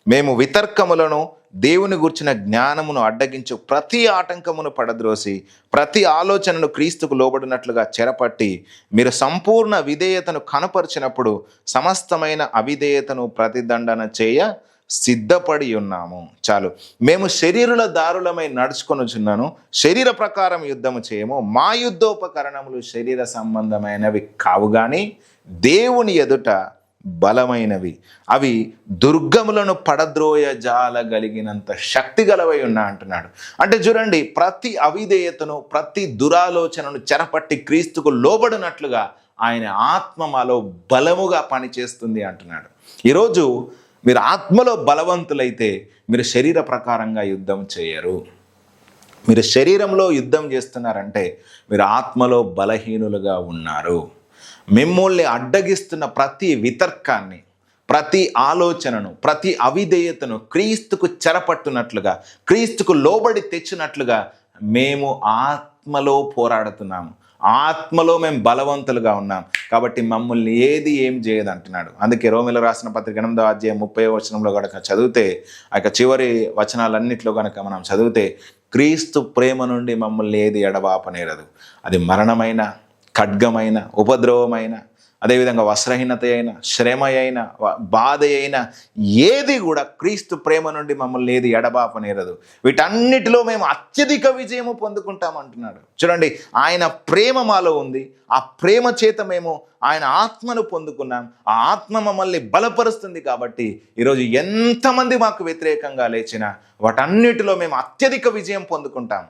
మేము వితర్కములను, దేవుని గూర్చిన జ్ఞానమును అడ్డగించు ప్రతి ఆటంకమును పడద్రోసి ప్రతి ఆలోచనను క్రీస్తుకు లోబడినట్లుగా చెరపట్టి మీరు సంపూర్ణ విధేయతను కనపరిచినప్పుడు సమస్తమైన అవిధేయతను ప్రతిదండన చేయ సిద్ధపడి ఉన్నాము. చాలు. మేము శరీరుల దారులమై నడుచుకొనుచున్నాను, శరీర ప్రకారం యుద్ధము చేయము, మా యుద్ధోపకరణములు శరీర సంబంధమైనవి కావు గాని దేవుని ఎదుట బలమైనవి, అవి దుర్గములను పడద్రోయ జాలగలిగినంత శక్తి గలవై ఉన్నా అంటున్నాడు. అంటే చూడండి, ప్రతి అవిధేయతను, ప్రతి దురాలోచనను చెరపట్టి క్రీస్తుకు లోబడినట్లుగా ఆయన ఆత్మ మాలో బలముగా పనిచేస్తుంది అంటున్నాడు. ఈరోజు మీరు ఆత్మలో బలవంతులైతే మీరు శరీర ప్రకారంగా యుద్ధం చేయరు. మీరు శరీరంలో యుద్ధం చేస్తున్నారంటే మీరు ఆత్మలో బలహీనులుగా ఉన్నారు. మిమ్మల్ని అడ్డగిస్తున్న ప్రతి వితర్కాన్ని, ప్రతి ఆలోచనను, ప్రతి అవిధేయతను క్రీస్తుకు చెరపట్టునట్లుగా, క్రీస్తుకు లోబడి తెచ్చినట్లుగా మేము ఆత్మలో పోరాడుతున్నాము, ఆత్మలో మేము బలవంతులుగా ఉన్నాం కాబట్టి మమ్మల్ని ఏం చేయదు అంటున్నాడు. అందుకే రోమీయులకు రాసిన పత్రిక 8వ అధ్యాయం 30వ వచనంలో కనుక చదివితే, ఆ యొక్క చివరి వచనాలన్నింటిలో కనుక మనం చదివితే, క్రీస్తు ప్రేమ నుండి మమ్మల్ని ఏది ఎడబాపనేరదు. అది మరణమైన, ఖడ్గమైన, ఉపద్రవమైన, అదేవిధంగా వస్త్రహీనత అయినా, శ్రమ అయినా, బాధ అయినా, ఏది కూడా క్రీస్తు ప్రేమ నుండి మమ్మల్ని ఏది ఎడబాపనేరదు. వీటన్నిటిలో మేము అత్యధిక విజయము పొందుకుంటామంటున్నాడు. చూడండి, ఆయన ప్రేమ మాలో ఉంది. ఆ ప్రేమ చేత మేము ఆయన ఆత్మను పొందుకున్నాం. ఆ ఆత్మ మమ్మల్ని బలపరుస్తుంది. కాబట్టి ఈరోజు ఎంతమంది మాకు వ్యతిరేకంగా లేచినా వాటన్నిటిలో మేము అత్యధిక విజయం పొందుకుంటాం.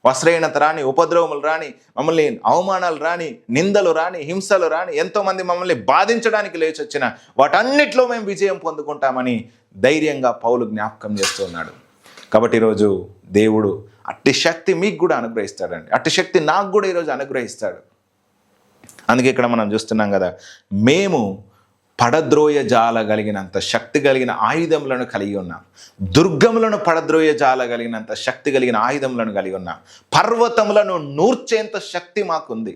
వస్త్రహీనత రాని, ఉపద్రవములు రాని, మమ్మల్ని అవమానాలు రాని, నిందలు రాని, హింసలు రాని, ఎంతోమంది మమ్మల్ని బాధించడానికి లేచి వచ్చిన వాటన్నిటిలో మేము విజయం పొందుకుంటామని ధైర్యంగా పౌలు జ్ఞాపకం చేస్తున్నాడు. కాబట్టి ఈరోజు దేవుడు అట్టి శక్తి మీకు కూడా అనుగ్రహిస్తాడండి. అట్టి శక్తి నాకు కూడా ఈరోజు అనుగ్రహిస్తాడు. అందుకే ఇక్కడ మనం చూస్తున్నాం కదా, మేము పడద్రోయ జాలగలిగినంత శక్తి కలిగిన ఆయుధములను కలిగి ఉన్నాం. దుర్గములను పడద్రోయ జాలగలిగినంత శక్తి కలిగిన ఆయుధములను కలిగి ఉన్నాం. పర్వతములను నూర్చేంత శక్తి మాకుంది.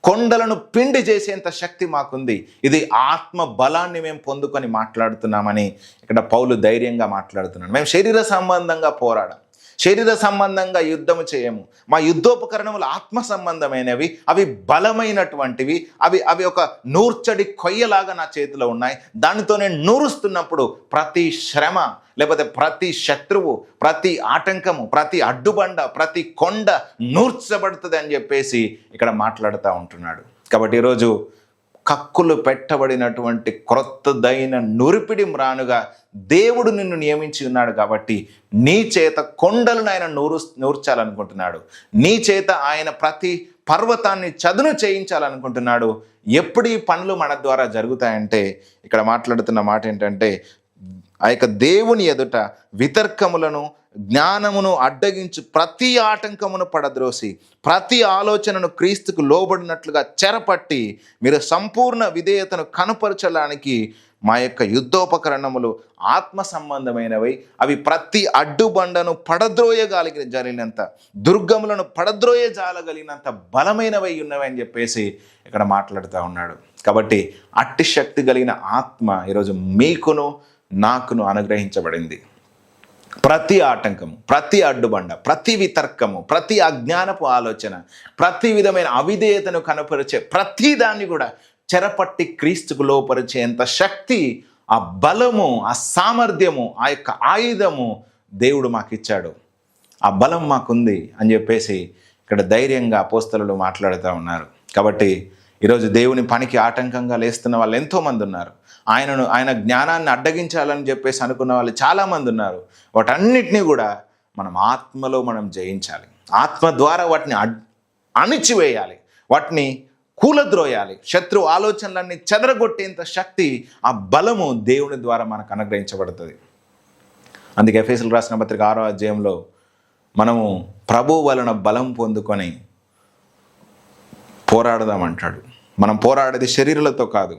కొండలను పిండి చేసేంత శక్తి మాకుంది. ఇది ఆత్మ బలాన్ని మేము పొందుకొని మాట్లాడుతున్నామని ఇక్కడ పౌలు ధైర్యంగా మాట్లాడుతున్నాడు. మేము శరీర సంబంధంగా పోరాడం, శరీర సంబంధంగా యుద్ధము చేయము. మా యుద్ధోపకరణములు ఆత్మ సంబంధమైనవి, అవి బలమైనటువంటివి. అవి ఒక నూర్చడి కొయ్యలాగా నా చేతిలో ఉన్నాయి. దానితో నేను నూరుస్తున్నప్పుడు ప్రతి శ్రమ, లేకపోతే ప్రతి శత్రువు, ప్రతి ఆటంకము, ప్రతి అడ్డుబండ, ప్రతి కొండ నూర్చబడుతుంది అని చెప్పేసి ఇక్కడ మాట్లాడుతూ ఉంటున్నాడు. కాబట్టి ఈరోజు కక్కులు పెట్టబడినటువంటి క్రొత్తదైన నురిపిడి మ్రానుగా దేవుడు నిన్ను నియమించి ఉన్నాడు. కాబట్టి నీ చేత కొండలను ఆయన నూర్చాలనుకుంటున్నాడు. నీ చేత ఆయన ప్రతి పర్వతాన్ని చదును చేయించాలనుకుంటున్నాడు. ఎప్పుడు ఈ పనులు మన ద్వారా జరుగుతాయంటే, ఇక్కడ మాట్లాడుతున్న మాట ఏంటంటే, ఆ యొక్క దేవుని ఎదుట వితర్కములను, జ్ఞానమును అడ్డగించు ప్రతి ఆటంకమును పడద్రోసి, ప్రతి ఆలోచనను క్రీస్తుకు లోబడినట్లుగా చెరపట్టి, మీరు సంపూర్ణ విధేయతను కనపరచడానికి మా యొక్క యుద్ధోపకరణములు ఆత్మ సంబంధమైనవి. అవి ప్రతి అడ్డుబండను జరిగినంత, దుర్గములను జాలగలిగినంత బలమైనవై ఉన్నవి అని చెప్పేసి ఇక్కడ మాట్లాడుతూ ఉన్నాడు. కాబట్టి అట్టి శక్తి కలిగిన ఆత్మ ఈరోజు మీకును నాకును అనుగ్రహించబడింది. ప్రతి ఆటంకము, ప్రతి అడ్డుబండ, ప్రతి వితర్కము, ప్రతి అజ్ఞానపు ఆలోచన, ప్రతి విధమైన అవిధేయతను కనపరిచే ప్రతి దాన్ని కూడా చెరపట్టి క్రీస్తుకు లోపరిచేంత శక్తి, ఆ బలము, ఆ సామర్థ్యము, ఆ యొక్క ఆయుధము దేవుడు మాకు ఇచ్చాడు. ఆ బలం మాకుంది అని చెప్పేసి ఇక్కడ ధైర్యంగా అపోస్తలులు మాట్లాడుతూ ఉన్నారు. కాబట్టి ఈరోజు దేవుని పనికి ఆటంకంగా లేస్తున్న వాళ్ళు ఎంతోమంది ఉన్నారు. ఆయన జ్ఞానాన్ని అడ్డగించాలని చెప్పేసి అనుకున్న వాళ్ళు చాలామంది ఉన్నారు. వాటన్నిటినీ కూడా మనం ఆత్మలో మనం జయించాలి. ఆత్మ ద్వారా వాటిని అణిచివేయాలి, వాటిని కూలద్రోయాలి. శత్రు ఆలోచనలన్నీ చెదరగొట్టేంత శక్తి, ఆ బలము దేవుని ద్వారా మనకు అనుగ్రహించబడుతుంది. అందుకే ఎఫెసీయులకు రాసిన పత్రిక 6వ అధ్యాయంలో మనము ప్రభువు వలన బలం పొందుకొని పోరాడదామంటాడు. మనం పోరాడేది శరీరాలతో కాదు,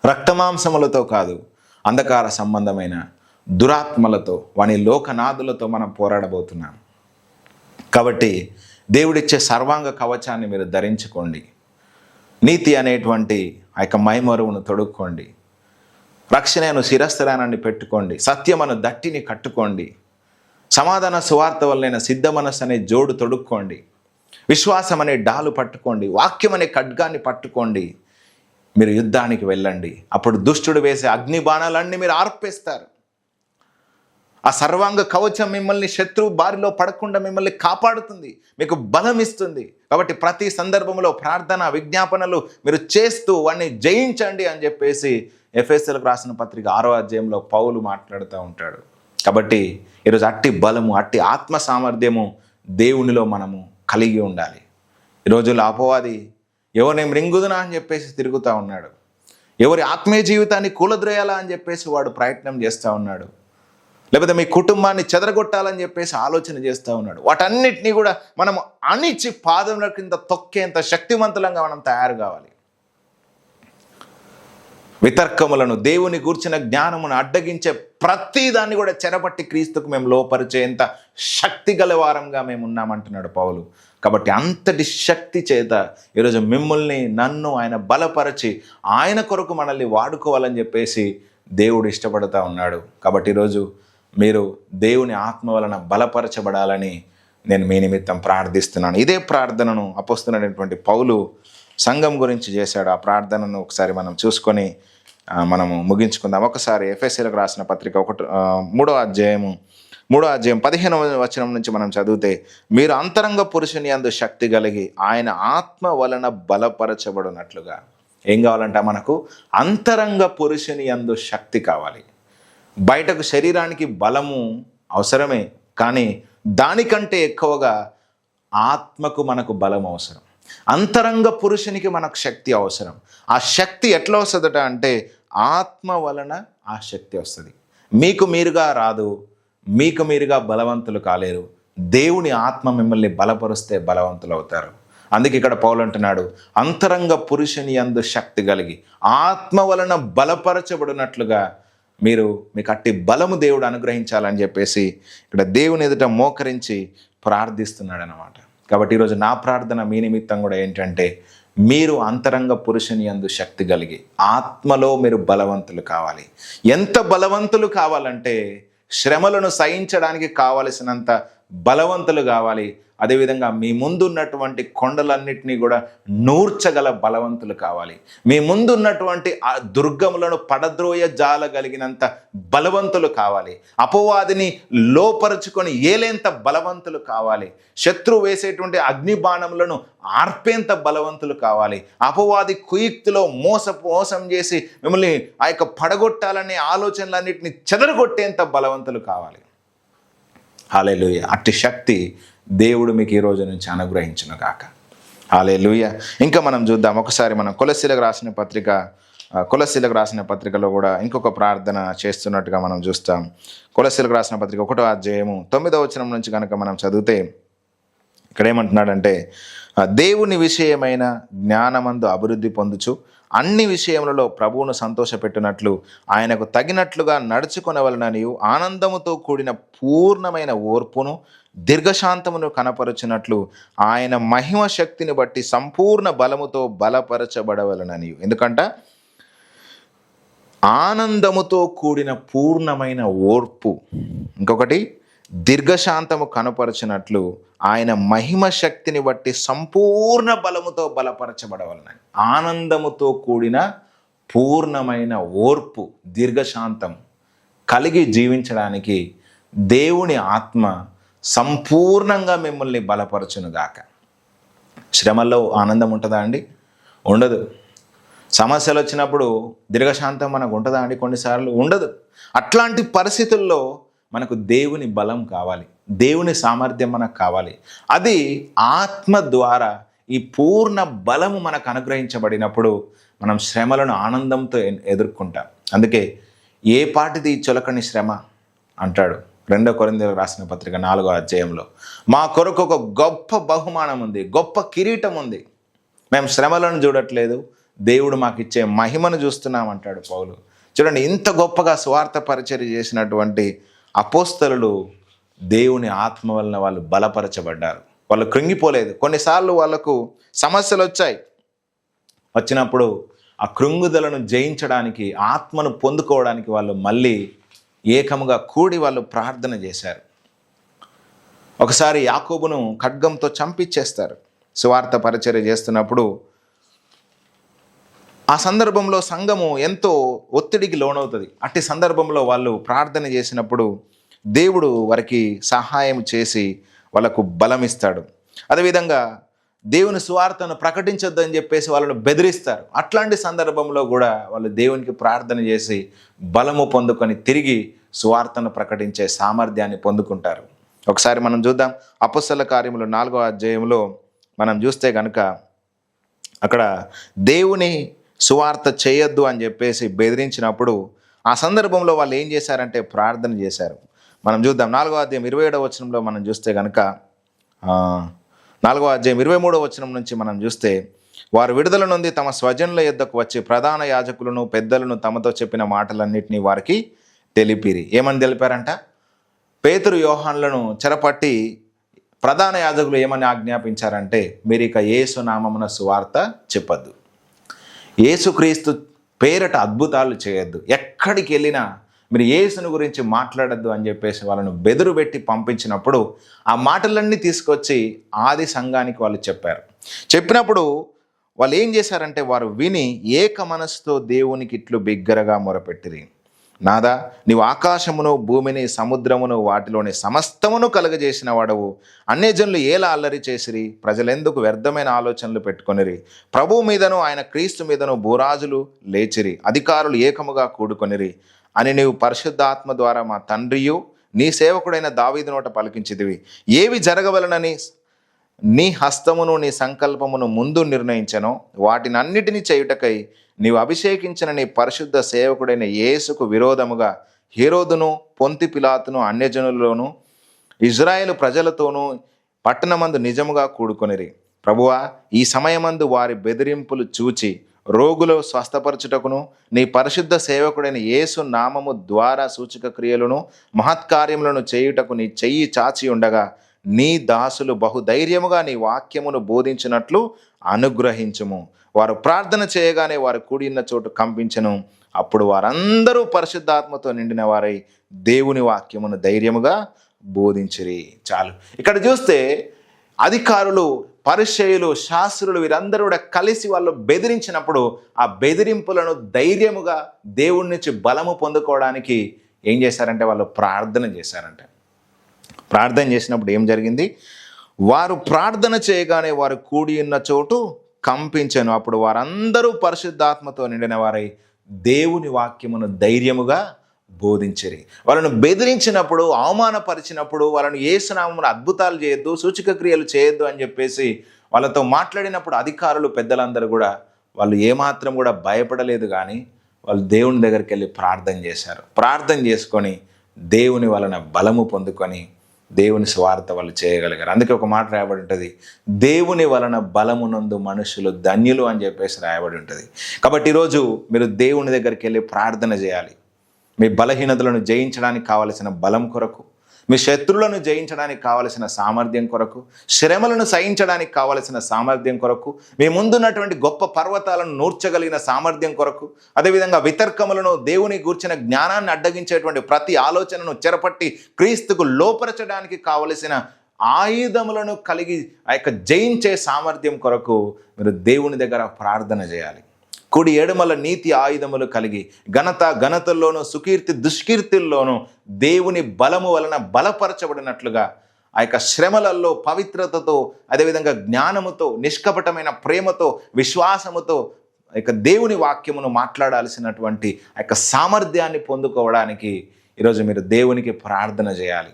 రక్తమాంసములతో కాదు, అంధకార సంబంధమైన దురాత్మలతో, వాని లోకనాథులతో మనం పోరాడబోతున్నాం. కాబట్టి దేవుడిచ్చే సర్వాంగ కవచాన్ని మీరు ధరించుకోండి. నీతి అనేటువంటి ఆ యొక్క మైమరువును తొడుక్కోండి. రక్షణను శిరస్త్రానాన్ని పెట్టుకోండి. సత్యమను దట్టిని కట్టుకోండి. సమాధాన సువార్త వల్లైన సిద్ధ మనస్సు అనే జోడు తొడుక్కోండి. విశ్వాసం అనే డాలు పట్టుకోండి. వాక్యం అనే ఖడ్గాన్ని పట్టుకోండి. మీరు యుద్ధానికి వెళ్ళండి. అప్పుడు దుష్టుడు వేసే అగ్ని బాణాలన్నీ మీరు ఆర్పేస్తారు. ఆ సర్వాంగ కవచం మిమ్మల్ని శత్రువు బారిలో పడకుండా మిమ్మల్ని కాపాడుతుంది, మీకు బలం ఇస్తుంది. కాబట్టి ప్రతి సందర్భంలో ప్రార్థన, విజ్ఞాపనలు మీరు చేస్తూ వాడిని జయించండి అని చెప్పేసి ఎఫెసీయులకు రాసిన పత్రిక 6వ అధ్యాయంలో పౌలు మాట్లాడుతూ ఉంటాడు. కాబట్టి ఈరోజు అట్టి బలము, అట్టి ఆత్మ సామర్థ్యము దేవునిలో మనము కలిగి ఉండాలి. ఈరోజులో అపవాది ఎవరిని మృంగుదునా అని చెప్పేసి తిరుగుతూ ఉన్నాడు. ఎవరి ఆత్మీయ జీవితాన్ని కూలద్రోయాలా అని చెప్పేసి వాడు ప్రయత్నం చేస్తూ ఉన్నాడు. లేకపోతే మీ కుటుంబాన్ని చెదరగొట్టాలని చెప్పేసి ఆలోచన చేస్తూ ఉన్నాడు. వాటన్నిటినీ కూడా మనం అణిచి పాదముల కింద తొక్కేంత శక్తివంతులంగా మనం తయారు కావాలి. వితర్కములను, దేవుని గూర్చిన జ్ఞానమును అడ్డగించే ప్రతి దాన్ని కూడా చెరపట్టి క్రీస్తుకు మేము లోపరిచేంత శక్తి గల వారంగా మేము ఉన్నామంటున్నాడు పౌలు. కాబట్టి అంతటి శక్తి చేత ఈరోజు మిమ్మల్ని, నన్ను ఆయన బలపరచి ఆయన కొరకు మనల్ని వాడుకోవాలని చెప్పేసి దేవుడు ఇష్టపడుతూ ఉన్నాడు. కాబట్టి ఈరోజు మీరు దేవుని ఆత్మ వలన బలపరచబడాలని నేను మీ నిమిత్తం ప్రార్థిస్తున్నాను. ఇదే ప్రార్థనను అపోస్తలుడైనటువంటి పౌలు సంఘం గురించి చేశాడు. ఆ ప్రార్థనను ఒకసారి మనం చూసుకొని మనము ముగించుకుందాం. ఒకసారి ఎఫెసీయులకు రాసిన పత్రిక 3వ అధ్యాయం 15వ వచనం నుంచి మనం చదివితే, మీరు అంతరంగ పురుషుని యందు శక్తి కలిగి ఆయన ఆత్మ వలన బలపరచబడినట్లుగా. ఏం కావాలంట? మనకు అంతరంగ పురుషుని యందు శక్తి కావాలి. బయటకు శరీరానికి బలము అవసరమే, కానీ దానికంటే ఎక్కువగా ఆత్మకు మనకు బలం అవసరం. అంతరంగ పురుషునికి మనకు శక్తి అవసరం. ఆ శక్తి ఎట్లా వస్తుందట అంటే ఆత్మ వలన ఆ శక్తి వస్తుంది. మీకు మీరుగా రాదు, మీకు మీరుగా బలవంతులు కాలేరు. దేవుని ఆత్మ మిమ్మల్ని బలపరుస్తే బలవంతులు అవుతారు. అందుకే ఇక్కడ పౌలు అంటున్నాడు, అంతరంగ పురుషుని యందు శక్తి కలిగి ఆత్మ వలన బలపరచబడినట్లుగా మీకు అట్టి బలము దేవుడు అనుగ్రహించాలని చెప్పేసి ఇక్కడ దేవుని ఎదుట మోకరించి ప్రార్థిస్తున్నాడు అన్నమాట. కాబట్టి ఈరోజు నా ప్రార్థన మీ నిమిత్తం కూడా ఏంటంటే, మీరు అంతరంగ పురుషుని యందు శక్తి కలిగి ఆత్మలో మీరు బలవంతులు కావాలి. ఎంత బలవంతులు కావాలంటే శ్రమలను సహించడానికి కావలసినంత బలవంతులు కావాలి. అదేవిధంగా మీ ముందున్నటువంటి కొండలన్నిటినీ కూడా నూర్చగల బలవంతులు కావాలి. మీ ముందున్నటువంటి ఆ దుర్గములను పడద్రోయ జాలగలిగినంత బలవంతులు కావాలి. అపవాదిని లోపరుచుకొని ఏలేంత బలవంతులు కావాలి. శత్రువు వేసేటువంటి అగ్ని బాణములను ఆర్పేంత బలవంతులు కావాలి. అపవాది కుయుక్తిలో మోసం చేసి మిమ్మల్ని ఆ యొక్క పడగొట్టాలనే ఆలోచనలన్నింటినీ చెదరగొట్టేంత బలవంతులు కావాలి. హల్లెలూయా. అట్టి శక్తి దేవుడు మీకు ఈ రోజు నుంచి అనుగ్రహించును గాక. హల్లెలూయా. ఇంకా మనం చూద్దాం. ఒకసారి మనం కొలస్సీలకు రాసిన పత్రికలో కూడా ఇంకొక ప్రార్థన చేస్తున్నట్టుగా మనం చూస్తాం. కొలస్సీలకు రాసిన పత్రిక 1వ అధ్యాయము 9వ వచనం నుంచి కనుక మనం చదివితే ఇక్కడ ఏమంటున్నాడంటే, దేవుని విషయమైన జ్ఞానమందు అభివృద్ధి పొందుచు అన్ని విషయములలో ప్రభువును సంతోషపెట్టినట్లు ఆయనకు తగినట్లుగా నడుచుకొనవలననియు ఆనందముతో కూడిన పూర్ణమైన ఓర్పును దీర్ఘశాంతమును కనపరచినట్లు ఆయన మహిమ శక్తిని బట్టి సంపూర్ణ బలముతో బలపరచబడవలననియు. ఎందుకంట ఆనందముతో కూడిన పూర్ణమైన ఓర్పు, ఇంకొకటి దీర్ఘశాంతము కనపరచినట్లు ఆయన మహిమ శక్తిని బట్టి సంపూర్ణ బలముతో బలపరచబడవలనని. ఆనందముతో కూడిన పూర్ణమైన ఓర్పు, దీర్ఘశాంతం కలిగి జీవించడానికి దేవుని ఆత్మ సంపూర్ణంగా మిమ్మల్ని బలపరచునుగాక. శ్రమల్లో ఆనందం ఉంటుందా అండి? ఉండదు. సమస్యలు వచ్చినప్పుడు దీర్ఘశాంతం మనకు ఉంటుందా అండి? కొన్నిసార్లు ఉండదు. అట్లాంటి పరిస్థితుల్లో మనకు దేవుని బలం కావాలి, దేవుని సామర్థ్యం మనకు కావాలి. అది ఆత్మ ద్వారా ఈ పూర్ణ బలము మనకు అనుగ్రహించబడినప్పుడు మనం శ్రమలను ఆనందంతో ఎదుర్కొంటాం. అందుకే ఏ పాటిది చులకని శ్రమ అంటాడు 2 కొరింథీయులకు రాసిన పత్రిక 4వ అధ్యాయంలో. మా కొరకు ఒక గొప్ప బహుమానం ఉంది, గొప్ప కిరీటం ఉంది. మేము శ్రమలను చూడట్లేదు, దేవుడు మాకు ఇచ్చే మహిమను చూస్తున్నాం అంటాడు పౌలు. చూడండి, ఇంత గొప్పగా స్వార్థ పరిచర్య చేసినటువంటి అపోస్తలులు దేవుని ఆత్మ వలన వాళ్ళు బలపరచబడ్డారు. వాళ్ళు కృంగిపోలేదు. కొన్నిసార్లు వాళ్ళకు సమస్యలు వచ్చినప్పుడు ఆ కృంగుదలను జయించడానికి, ఆత్మను పొందుకోవడానికి వాళ్ళు మళ్ళీ ఏకముగా కూడి వాళ్ళు ప్రార్థన చేశారు. ఒకసారి యాకోబును ఖడ్గంతో చంపించేస్తారు సువార్త పరిచర్య చేస్తున్నప్పుడు. ఆ సందర్భంలో సంఘము ఎంతో ఒత్తిడికి లోనవుతుంది. అట్టి సందర్భంలో వాళ్ళు ప్రార్థన చేసినప్పుడు దేవుడు వారికి సహాయం చేసి వాళ్ళకు బలం ఇస్తాడు. అదేవిధంగా దేవుని సువార్తను ప్రకటించొద్దని చెప్పేసి వాళ్ళను బెదిరిస్తారు. అట్లాంటి సందర్భంలో కూడా వాళ్ళు దేవునికి ప్రార్థన చేసి బలము పొందుకొని తిరిగి సువార్తను ప్రకటించే సామర్థ్యాన్ని పొందుకుంటారు. ఒకసారి మనం చూద్దాం. అపోస్తల కార్యములు 4వ అధ్యాయంలో మనం చూస్తే కనుక అక్కడ దేవుని సువార్త చేయొద్దు అని చెప్పేసి బెదిరించినప్పుడు ఆ సందర్భంలో వాళ్ళు ఏం చేశారంటే ప్రార్థన చేశారు. మనం చూద్దాం. 4వ అధ్యాయం 27వ వచనంలో మనం చూస్తే కనుక 4వ అధ్యాయం 23వ వచనం నుంచి మనం చూస్తే, వారు విడుదల నుండి తమ స్వజనుల యొద్దకు వచ్చి ప్రధాన యాజకులను పెద్దలను తమతో చెప్పిన మాటలన్నింటినీ వారికి తెలిపిరి. ఏమని తెలిపారంట? పేతురు యోహాన్లను చెరపట్టి ప్రధాన యాజకులు ఏమని ఆజ్ఞాపించారంటే, మీరు ఇక యేసు నామమున సువార్త చెప్పద్దు, యేసుక్రీస్తు పేరట అద్భుతాలు చేయొద్దు, ఎక్కడికి వెళ్ళినా మీరు యేసుని గురించి మాట్లాడద్దు అని చెప్పేసి వాళ్ళను బెదురు పెట్టి పంపించినప్పుడు ఆ మాటలన్నీ తీసుకొచ్చి ఆది సంఘానికి వాళ్ళు చెప్పినప్పుడు వాళ్ళు ఏం చేశారంటే, వారు విని ఏక మనసుతో దేవునికి ఇట్లు బిగ్గరగా మొరపెట్టిరి. నాదా, నీవు ఆకాశమును భూమిని సముద్రమును వాటిలోని సమస్తమును కలుగజేసిన వాడవు. అన్యజనులు ఏలా అల్లరి చేసిరి, ప్రజలెందుకు వ్యర్థమైన ఆలోచనలు పెట్టుకొనిరి. ప్రభువు మీదను ఆయన క్రీస్తు మీదను భూరాజులు లేచిరి, అధికారులు ఏకముగా కూడుకొనిరి అని నీవు పరిశుద్ధాత్మ ద్వారా మా తండ్రియు నీ సేవకుడైన దావీదు నోట పలికించిదివి. ఏవి జరగవలనని నీ హస్తమును నీ సంకల్పమును ముందు నిర్ణయించను, వాటినన్నిటినీ చేయుటకై నీవు అభిషేకించిన నీ పరిశుద్ధ సేవకుడైన యేసుకు విరోధముగా హేరోదును పొంతి పిలాతును అన్యజనులలోను ఇజ్రాయేలు ప్రజలతోనూ పట్టణమందు నిజముగా కూడుకొనిరి. ప్రభువా, ఈ సమయమందు వారి బెదిరింపులు చూచి రోగులు స్వస్థపరచుటకును నీ పరిశుద్ధ సేవకుడైన యేసు నామము ద్వారా సూచక క్రియలను మహత్కార్యములను చేయుటకు నీ చెయ్యి చాచి ఉండగా నీ దాసులు బహుధైర్యముగా నీ వాక్యమును బోధించినట్లు అనుగ్రహించుము. వారు ప్రార్థన చేయగానే వారు కూడిన చోటు కంపించెను. అప్పుడు వారందరూ పరిశుద్ధాత్మతో నిండిన వారై దేవుని వాక్యమును ధైర్యముగా బోధించిరి. చాలు. ఇక్కడ చూస్తే అధికారులు, పరిసయ్యులు, శాస్త్రులు వీరందరూ కూడా కలిసి వాళ్ళు బెదిరించినప్పుడు ఆ బెదిరింపులను ధైర్యముగా దేవుడి నుంచి బలము పొందుకోవడానికి ఏం చేశారంటే వాళ్ళు ప్రార్థన చేశారంట. ప్రార్థన చేసినప్పుడు ఏం జరిగింది? వారు ప్రార్థన చేయగానే వారు కూడి ఉన్న చోటు కంపించెను. అప్పుడు వారందరూ పరిశుద్ధాత్మతో నిండిన వారై దేవుని వాక్యమును ధైర్యముగా బోధించిరి. వాళ్ళను బెదిరించినప్పుడు, అవమానపరిచినప్పుడు, వాళ్ళను యేసు నామమున అద్భుతాలు చేయొద్దు, సూచక క్రియలు చేయొద్దు అని చెప్పేసి వాళ్ళతో మాట్లాడినప్పుడు అధికారులు, పెద్దలందరూ కూడా వాళ్ళు ఏమాత్రం కూడా భయపడలేదు. కానీ వాళ్ళు దేవుని దగ్గరికి వెళ్ళి ప్రార్థన చేశారు. ప్రార్థన చేసుకొని దేవుని వలన బలము పొందుకొని దేవుని స్వార్థ వాళ్ళు చేయగలిగారు. అందుకే ఒక మాట రాయబడి ఉంటుంది, దేవుని వలన బలమునందు మనుషులు ధన్యులు అని చెప్పేసి రాయబడి ఉంటుంది. కాబట్టి ఈరోజు మీరు దేవుని దగ్గరికి వెళ్ళి ప్రార్థన చేయాలి. మీ బలహీనతలను జయించడానికి కావలసిన బలం కొరకు, మీ శత్రువులను జయించడానికి కావలసిన సామర్థ్యం కొరకు, శ్రమలను సహించడానికి కావలసిన సామర్థ్యం కొరకు, మీ ముందున్నటువంటి గొప్ప పర్వతాలను నూర్చగలిగిన సామర్థ్యం కొరకు, అదేవిధంగా వితర్కములను, దేవుని గూర్చిన జ్ఞానాన్ని అడ్డగించేటువంటి ప్రతి ఆలోచనను చెరపట్టి క్రీస్తుకు లోపరచడానికి కావలసిన ఆయుధములను కలిగి ఆ యొక్క జయించే సామర్థ్యం కొరకు మీరు దేవుని దగ్గర ప్రార్థన చేయాలి. కుడి ఎడమల నీతి ఆయుధములు కలిగి ఘనతల్లోనూ సుకీర్తి దుష్కీర్తిల్లోనూ దేవుని బలము వలన బలపరచబడినట్లుగా ఆ యొక్క శ్రమలలో పవిత్రతతో, అదేవిధంగా జ్ఞానముతో, నిష్కపటమైన ప్రేమతో, విశ్వాసముతో ఆ యొక్క దేవుని వాక్యమును మాట్లాడాల్సినటువంటి ఆ యొక్క సామర్థ్యాన్ని పొందుకోవడానికి ఈరోజు మీరు దేవునికి ప్రార్థన చేయాలి.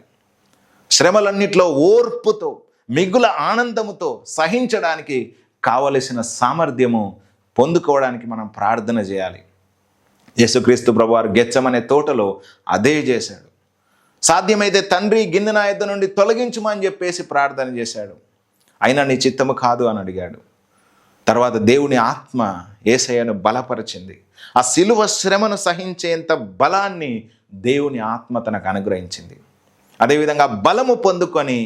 శ్రమలన్నిట్లో ఓర్పుతో, మిగుల ఆనందముతో సహించడానికి కావలసిన సామర్థ్యము పొందుకోవడానికి మనం ప్రార్థన చేయాలి. యేసుక్రీస్తు ప్రభువారు గెత్సెమనే తోటలో అదే చేశాడు. సాధ్యమైతే తండ్రి, గిన్నె నా యొద్ద నుండి తొలగించుమని చెప్పేసి ప్రార్థన చేశాడు. అయినా నీ చిత్తము కాదు అని అడిగాడు. తర్వాత దేవుని ఆత్మ యేసయ్యను బలపరిచింది. ఆ సిలువ శ్రమను సహించేంత బలాన్ని దేవుని ఆత్మ తనకు అనుగ్రహించింది. అదేవిధంగా బలము పొందుకొని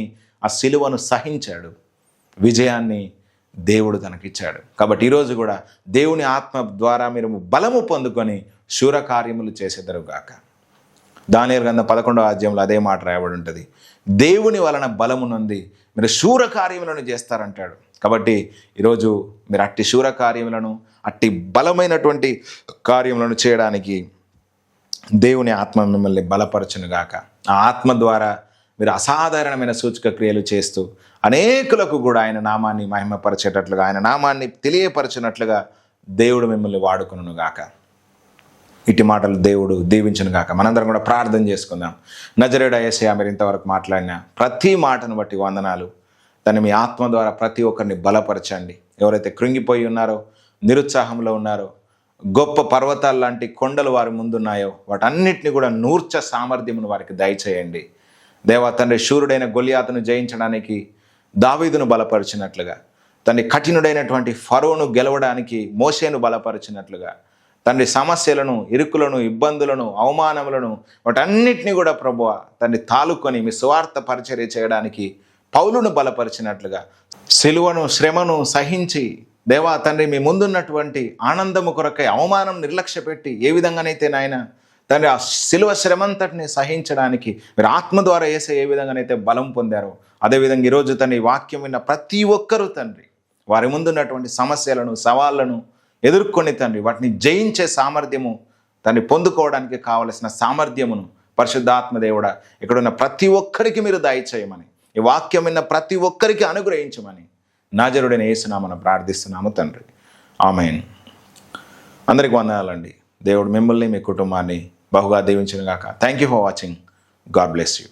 ఆ సిలువను సహించాడు. విజయాన్ని దేవుడు తనకిచ్చాడు. కాబట్టి ఈరోజు కూడా దేవుని ఆత్మ ద్వారా మీరు బలము పొందుకొని శూరకార్యములు చేసేదరుగాక. దానియేలు గ్రంథం 11వ అధ్యాయంలో అదే మాట రాయబడి ఉంటుంది. దేవుని వలన బలము నొంది మీరు శూరకార్యములను చేస్తారంటాడు. కాబట్టి ఈరోజు మీరు అట్టి శూరకార్యములను, అట్టి బలమైనటువంటి కార్యములను చేయడానికి దేవుని ఆత్మ మిమ్మల్ని బలపరచునుగాక. ఆ ఆత్మ ద్వారా మీరు అసాధారణమైన సూచక క్రియలు చేస్తూ అనేకులకు కూడా ఆయన నామాన్ని మహిమపరిచేటట్లుగా, ఆయన నామాన్ని తెలియపరచినట్లుగా దేవుడు మిమ్మల్ని వాడుకొనుగాక. ఇటు మాటలు దేవుడు దీవించునుగాక. మనందరం కూడా ప్రార్థన చేసుకుందాం. నజరేయుడా యేసయ్యా, మీరు ఇంతవరకు మాట్లాడిన ప్రతి మాటను బట్టి వందనాలు. దాన్ని మీ ఆత్మ ద్వారా ప్రతి ఒక్కరిని బలపరచండి. ఎవరైతే కృంగిపోయి ఉన్నారో, నిరుత్సాహంలో ఉన్నారో, గొప్ప పర్వతాలు లాంటి కొండలు వారి ముందున్నాయో వాటన్నిటిని కూడా నూర్చ సామర్థ్యమును వారికి దయచేయండి. దేవా తండ్రి, శూరుడైన గొలియాతును జయించడానికి దావీదును బలపరిచినట్లుగా తండ్రి కఠినుడైనటువంటి ఫరోను గెలవడానికి మోషేను బలపరిచినట్లుగా తండ్రి సమస్యలను, ఇరుకులను, ఇబ్బందులను, అవమానములను వాటన్నిటిని కూడా ప్రభువా తండ్రి తాలుకొని మీ సువార్త పరిచర్య చేయడానికి పౌలును బలపరిచినట్లుగా సిలువను, శ్రమను సహించి దేవా తండ్రి మీ ముందున్నటువంటి ఆనందము కొరకై అవమానం నిర్లక్ష్య పెట్టి ఏ విధంగానైతే నాయన తండ్రి ఆ సిలువ శ్రమంతటిని సహించడానికి మీరు ఆత్మ ద్వారా వేసే ఏ విధంగానైతే బలం పొందారో అదేవిధంగా ఈరోజు తండ్రి వాక్యం విన్న ప్రతి ఒక్కరూ తండ్రి వారి ముందున్నటువంటి సమస్యలను, సవాళ్లను ఎదుర్కొని తండ్రి వాటిని జయించే సామర్థ్యము తండ్రి పొందుకోవడానికి కావలసిన సామర్థ్యమును పరిశుద్ధాత్మ దేవుడా ఇక్కడున్న ప్రతి ఒక్కరికి మీరు దయచేయమని, ఈ వాక్యం విన్న ప్రతి ఒక్కరికి అనుగ్రహించమని నాజరుడైన యేసునామమున ప్రార్థిస్తున్నాము తండ్రి. ఆమేన్. అందరికి వందనాలండి. దేవుడు మిమ్మల్ని, మీ కుటుంబాన్ని బహుగా దీవించును గాక. Thank you for watching. God bless you.